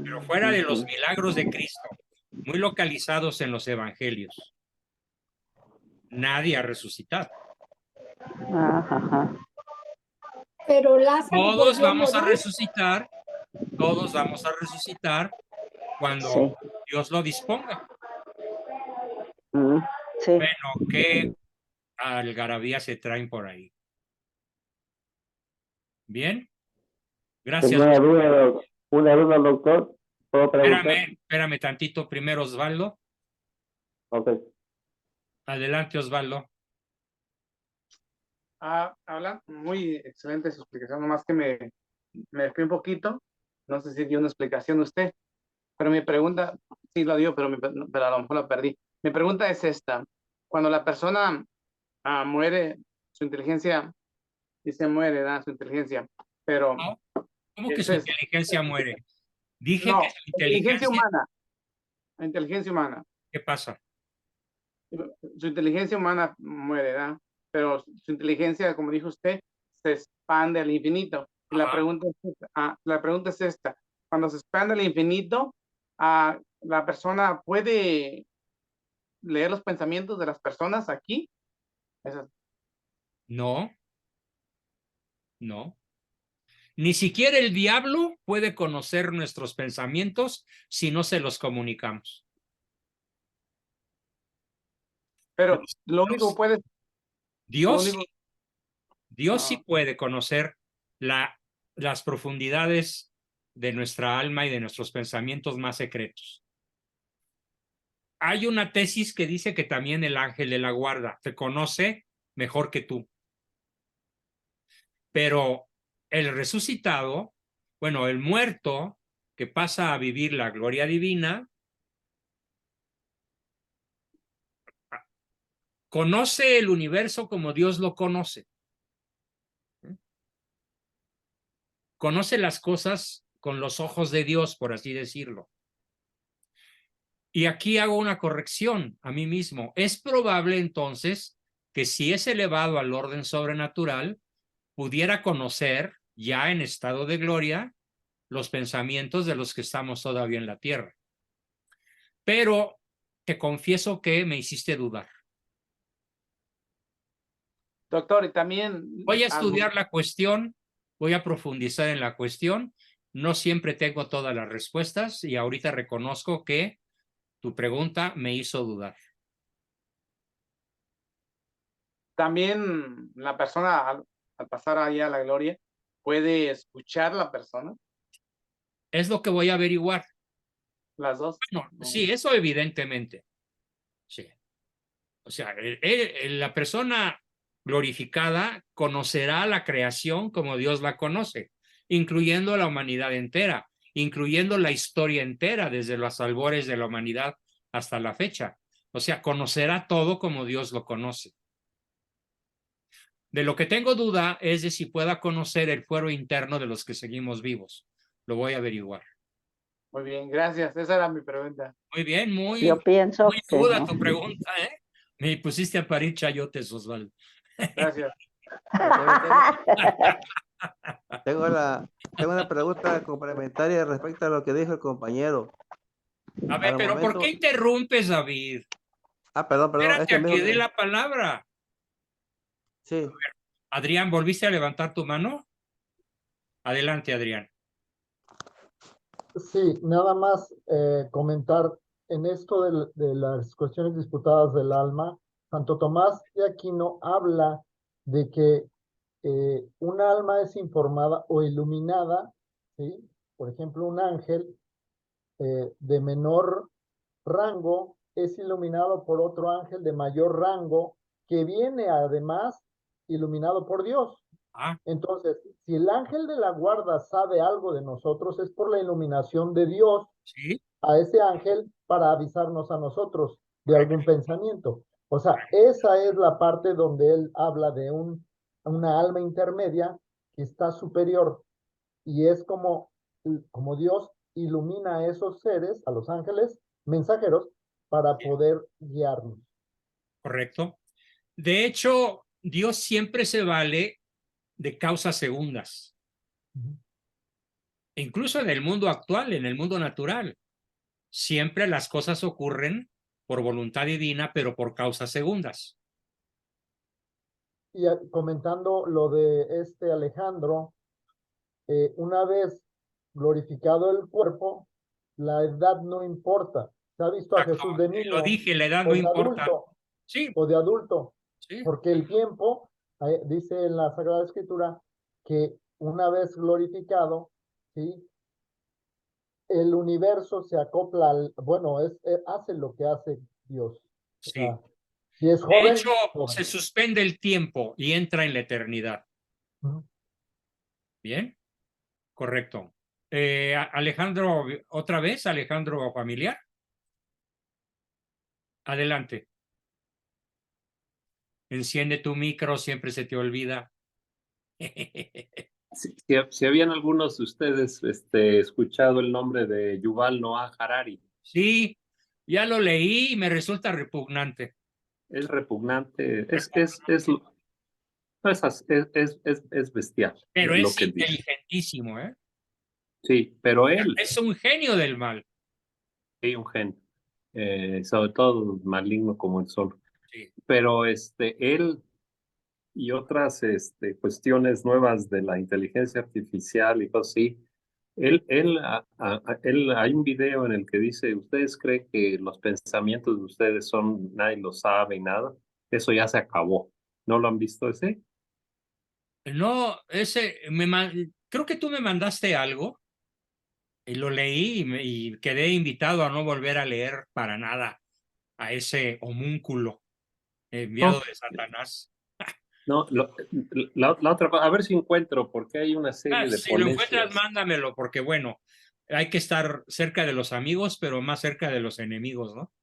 Pero fuera de los milagros de Cristo, muy localizados en los evangelios, nadie ha resucitado. Ajá. Pero Lázaro Todos volvió a vamos a morir. resucitar, todos vamos a resucitar cuando Sí. Dios lo disponga. Sí. Bueno, ¿qué algarabía se traen por ahí? Bien, gracias. Tengo una duda, doctor. ¿Puedo preguntar? Espérame tantito primero, Osvaldo. Ok. Adelante, Osvaldo. Habla muy excelente su explicación, nomás que me desvié un poquito. No sé si dio una explicación usted, pero mi pregunta, sí lo dio, pero a lo mejor la perdí. Mi pregunta es esta: cuando la persona muere, su inteligencia, dice muere, da su inteligencia, pero... ¿Cómo que su inteligencia muere? Dije No, que su inteligencia humana. La inteligencia humana. ¿Qué pasa? Su inteligencia humana muere, ¿verdad? Pero su inteligencia, como dijo usted, se expande al infinito. Y la pregunta es esta: cuando se expande al infinito, ¿la persona puede leer los pensamientos de las personas aquí? No. Ni siquiera el diablo puede conocer nuestros pensamientos si no se los comunicamos. Pero lo único puede... Dios sí puede conocer las profundidades de nuestra alma y de nuestros pensamientos más secretos. Hay una tesis que dice que también el ángel de la guarda te conoce mejor que tú. Pero el resucitado, bueno, el muerto que pasa a vivir la gloria divina, conoce el universo como Dios lo conoce. Conoce las cosas con los ojos de Dios, por así decirlo. Y aquí hago una corrección a mí mismo. Es probable entonces que si es elevado al orden sobrenatural, pudiera conocer ya en estado de gloria los pensamientos de los que estamos todavía en la tierra. Pero te confieso que me hiciste dudar. Doctor, y también Voy a algo, estudiar la cuestión, voy a profundizar en la cuestión. No siempre tengo todas las respuestas y ahorita reconozco que tu pregunta me hizo dudar. también la persona al pasar ahí a la gloria puede escuchar la persona, Es lo que voy a averiguar. las dos. No, sí, eso evidentemente. Sí. O sea, la persona glorificada conocerá la creación como Dios la conoce, incluyendo la humanidad entera, incluyendo la historia entera desde los albores de la humanidad hasta la fecha. O sea, conocerá todo como Dios lo conoce. De lo que tengo duda es de si pueda conocer el fuero interno de los que seguimos vivos. Lo voy a averiguar. Muy bien, gracias. Esa era mi pregunta. Muy bien, Yo pienso muy que duda no. tu pregunta, ¿eh? Me pusiste a parir chayotes, Osvaldo. Gracias. Tengo una pregunta complementaria respecto a lo que dijo el compañero. A ver, pero ¿por qué interrumpes, David? Perdón, Espérate a que dé la palabra. Sí. Adrián, ¿volviste a levantar tu mano? Adelante, Adrián. Sí, nada más comentar en esto de las cuestiones disputadas del alma. Santo Tomás de Aquino habla de que un alma es informada o iluminada, ¿sí? Por ejemplo, un ángel de menor rango es iluminado por otro ángel de mayor rango que viene además iluminado por Dios. Entonces, si el ángel de la guarda sabe algo de nosotros, es por la iluminación de Dios a ese ángel para avisarnos a nosotros de algún pensamiento. O sea, esa es la parte donde él habla de una alma intermedia que está superior y es como Dios ilumina a esos seres, a los ángeles mensajeros, para poder guiarnos. Correcto. De hecho, Dios siempre se vale de causas segundas. Incluso en el mundo actual, en el mundo natural, siempre las cosas ocurren por voluntad divina, pero por causas segundas. Y comentando lo de Alejandro, una vez glorificado el cuerpo, la edad no importa. Se ha visto a Jesús de niño. Lo dije, la edad o no de importa. adulto, Sí. o de adulto. Sí. Porque el tiempo, dice en la Sagrada Escritura, que una vez glorificado, ¿sí? El universo se acopla hace lo que hace Dios. Sí. O sea, si es joven, de hecho, se suspende el tiempo y entra en la eternidad. Bien, correcto. Alejandro, otra vez, Alejandro familiar. Adelante. Enciende tu micro, siempre se te olvida. Si habían algunos de ustedes escuchado el nombre de Yuval Noah Harari. Sí, ya lo leí y me resulta repugnante. Es repugnante, es bestial. Pero lo es que dice. inteligentísimo, ¿eh? Sí, pero él. Es un genio del mal. Sí, un genio. Sobre todo maligno como el sol. Sí. Pero él y otras cuestiones nuevas de la inteligencia artificial y cosas así. Él, hay un video en el que dice, ¿ustedes creen que los pensamientos de ustedes nadie lo sabe y nada? Eso ya se acabó. ¿No lo han visto ese? No, creo que tú me mandaste algo y lo leí y quedé invitado a no volver a leer para nada a ese homúnculo enviado de Satanás. No, la otra, a ver si encuentro, porque hay una serie de Si lo encuentras, ponencias. mándamelo, porque bueno, hay que estar cerca de los amigos, pero más cerca de los enemigos, ¿no?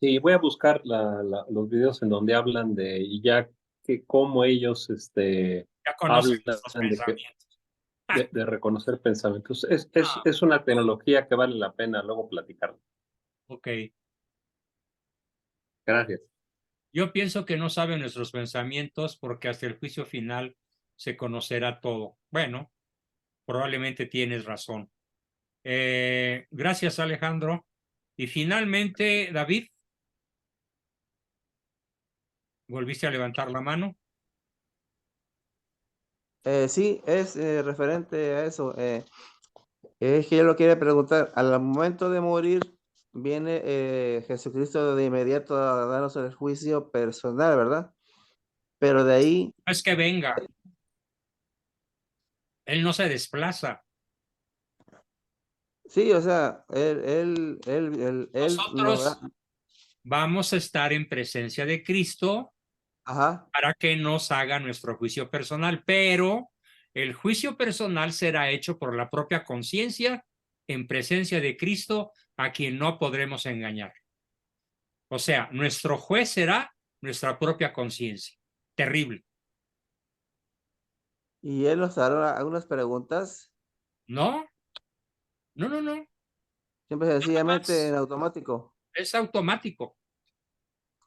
Sí, voy a buscar los videos en donde hablan de cómo ellos Ya conocen hablan nuestros pensamientos. de reconocer pensamientos. Es una tecnología que vale la pena luego platicarla. Ok. Gracias. Yo pienso que no saben nuestros pensamientos porque hasta el juicio final se conocerá todo. Bueno, probablemente tienes razón. Gracias, Alejandro. Y finalmente, David, ¿volviste a levantar la mano? Sí, es referente a eso. Es que yo lo quería preguntar. Al momento de morir, viene Jesucristo de inmediato a darnos el juicio personal, ¿verdad? Pero de ahí, No es que venga, Él no se desplaza. sí, o sea, él nos da. Nosotros vamos a estar en presencia de Cristo Ajá. para que nos haga nuestro juicio personal, pero el juicio personal será hecho por la propia conciencia en presencia de Cristo, a quien no podremos engañar. O sea, nuestro juez será nuestra propia conciencia. Terrible. Y él nos hará algunas preguntas, ¿No? No, no, no. siempre sencillamente en automático. Es automático.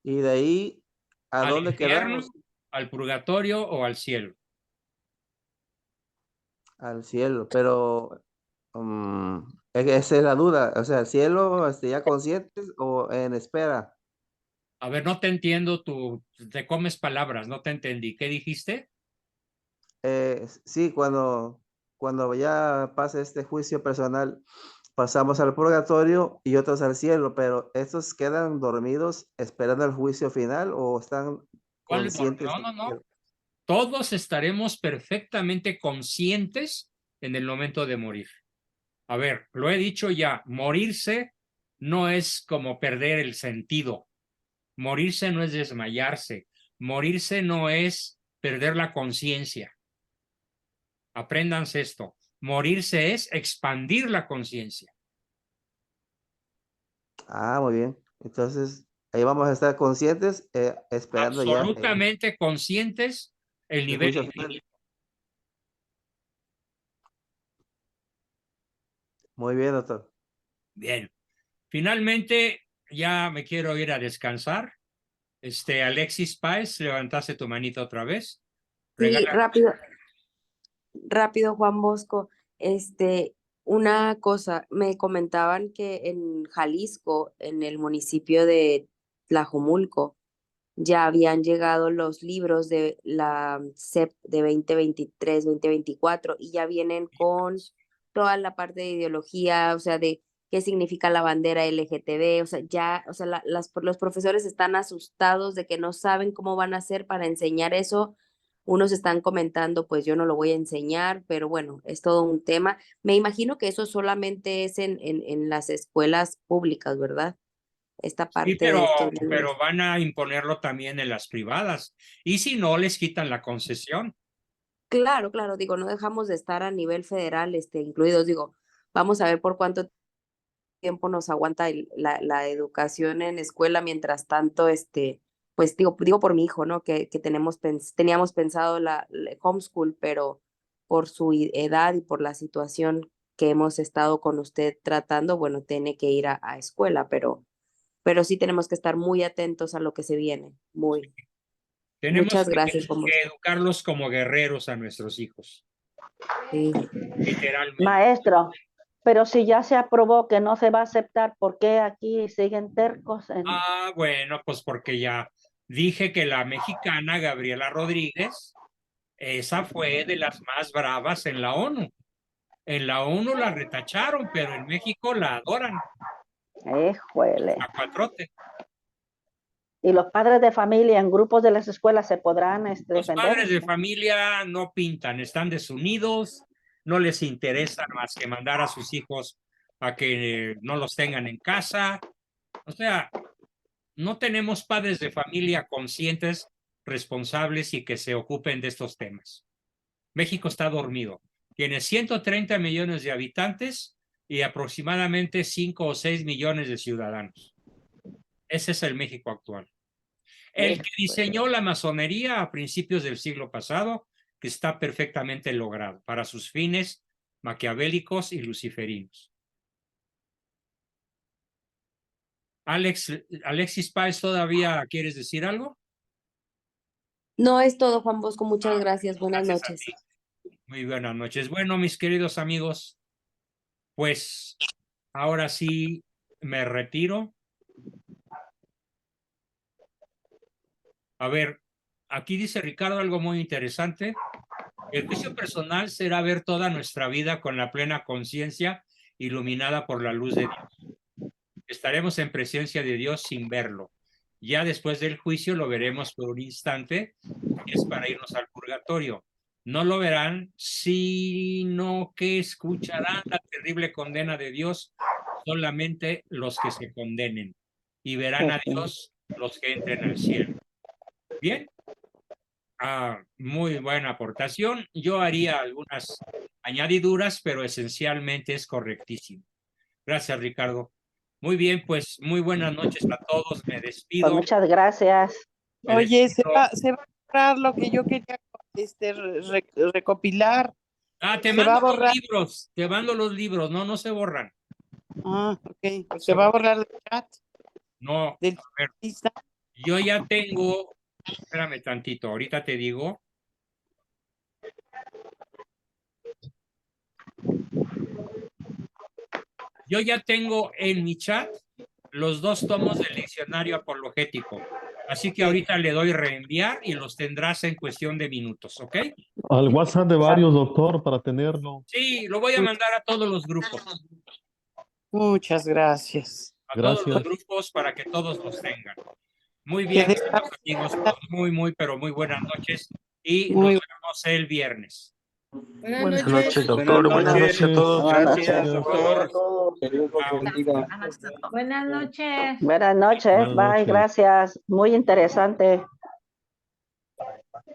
Y de ahí, ¿a Al dónde infierno, quedamos? al purgatorio o al cielo. Al cielo, pero esa es la duda. O sea, ¿al cielo ya conscientes o en espera? A ver, no te entiendo, tú te comes palabras, no te entendí. ¿Qué dijiste? Sí, cuando ya pase este juicio personal, pasamos al purgatorio y otros al cielo, pero ¿estos quedan dormidos esperando el juicio final o están ¿Cuál? conscientes? No, no, no. Todos estaremos perfectamente conscientes en el momento de morir. A ver, lo he dicho ya, morirse no es como perder el sentido. Morirse no es desmayarse. Morirse no es perder la conciencia. Apréndanse esto. Morirse es expandir la conciencia. Ah, muy bien. Entonces, ahí vamos a estar conscientes, esperando ya Absolutamente conscientes el el nivel juicio final. infinito. Muy bien, doctor. Bien. Finalmente, ya me quiero ir a descansar. Alexis Páez, levantaste tu manita otra vez. Sí, Regala. rápido, Juan Bosco. Una cosa, me comentaban que en Jalisco, en el municipio de Tlajomulco, ya habían llegado los libros de la SEP de 2023-2024 y ya vienen con toda la parte de ideología, o sea, de qué significa la bandera LGTB, o sea, ya, o sea, los profesores están asustados de que no saben cómo van a hacer para enseñar eso. Unos están comentando, pues yo no lo voy a enseñar, pero bueno, es todo un tema. Me imagino que eso solamente es en las escuelas públicas, ¿verdad? Esta Sí, parte de estos libros. pero van a imponerlo también en las privadas. Y si no, les quitan la concesión. Claro, claro, digo, no dejamos de estar a nivel federal, incluidos, digo, vamos a ver por cuánto tiempo nos aguanta la educación en escuela, mientras tanto, pues digo por mi hijo, ¿no? Que teníamos pensado la homeschool, pero por su edad y por la situación que hemos estado con usted tratando, bueno, tiene que ir a escuela, pero sí tenemos que estar muy atentos a lo que se viene, muy. Tenemos Muchas gracias, Juan Bosco. que educarlos como guerreros a nuestros hijos. Sí. Literalmente. Maestro, pero si ya se aprobó que no se va a aceptar, ¿por qué aquí siguen tercos? Bueno, pues porque ya dije que la mexicana Gabriela Rodríguez, esa fue de las más bravas en la ONU. En la ONU la retacharon, pero en México la adoran. Juele. A cuatrote. Y los padres de familia en grupos de las escuelas se podrán Los defender. padres de familia no pintan, están desunidos, no les interesa más que mandar a sus hijos a que no los tengan en casa. O sea, no tenemos padres de familia conscientes, responsables y que se ocupen de estos temas. México está dormido. Tiene 130 millones de habitantes y aproximadamente 5 o 6 millones de ciudadanos. Ese es el México actual. El que diseñó la masonería a principios del siglo pasado, que está perfectamente logrado para sus fines maquiavélicos y luciferinos. Alexis Páez, ¿todavía quieres decir algo? No es todo, Juan Bosco. Muchas gracias. Buenas noches. Muy buenas noches. Bueno, mis queridos amigos, pues ahora sí me retiro. A ver, aquí dice Ricardo algo muy interesante. El juicio personal será ver toda nuestra vida con la plena conciencia iluminada por la luz de Dios. Estaremos en presencia de Dios sin verlo. Ya después del juicio lo veremos por un instante, es para irnos al purgatorio. No lo verán, sino que escucharán la terrible condena de Dios solamente los que se condenen, y verán a Dios los que entren al cielo. Bien. Muy buena aportación. Yo haría algunas añadiduras, pero esencialmente es correctísimo. Gracias, Ricardo. Muy bien, pues muy buenas noches a todos. Me despido. Pues muchas gracias. Oye, se va a borrar lo que yo quería recopilar. Te Se va a mando los borrar. libros, te mando los libros, no se borran. Ok. ¿Se va a borrar el chat? No, a ver, yo ya tengo, espérame tantito, ahorita te digo. Yo ya tengo en mi chat los 2 tomos del diccionario apologético. Así que ahorita le doy reenviar y los tendrás en cuestión de minutos, ¿ok? Al WhatsApp de varios, doctor, para tenerlo. Sí, lo voy a mandar a todos los grupos. Muchas gracias. A todos los grupos para que todos los tengan. Muy bien, amigos, pues pero muy buenas noches y nos vemos el viernes. Buenas noches, doctor. Buenas noches a todos. Gracias, doctor. Buenas noches. Buenas noches, bye, gracias. Muy interesante.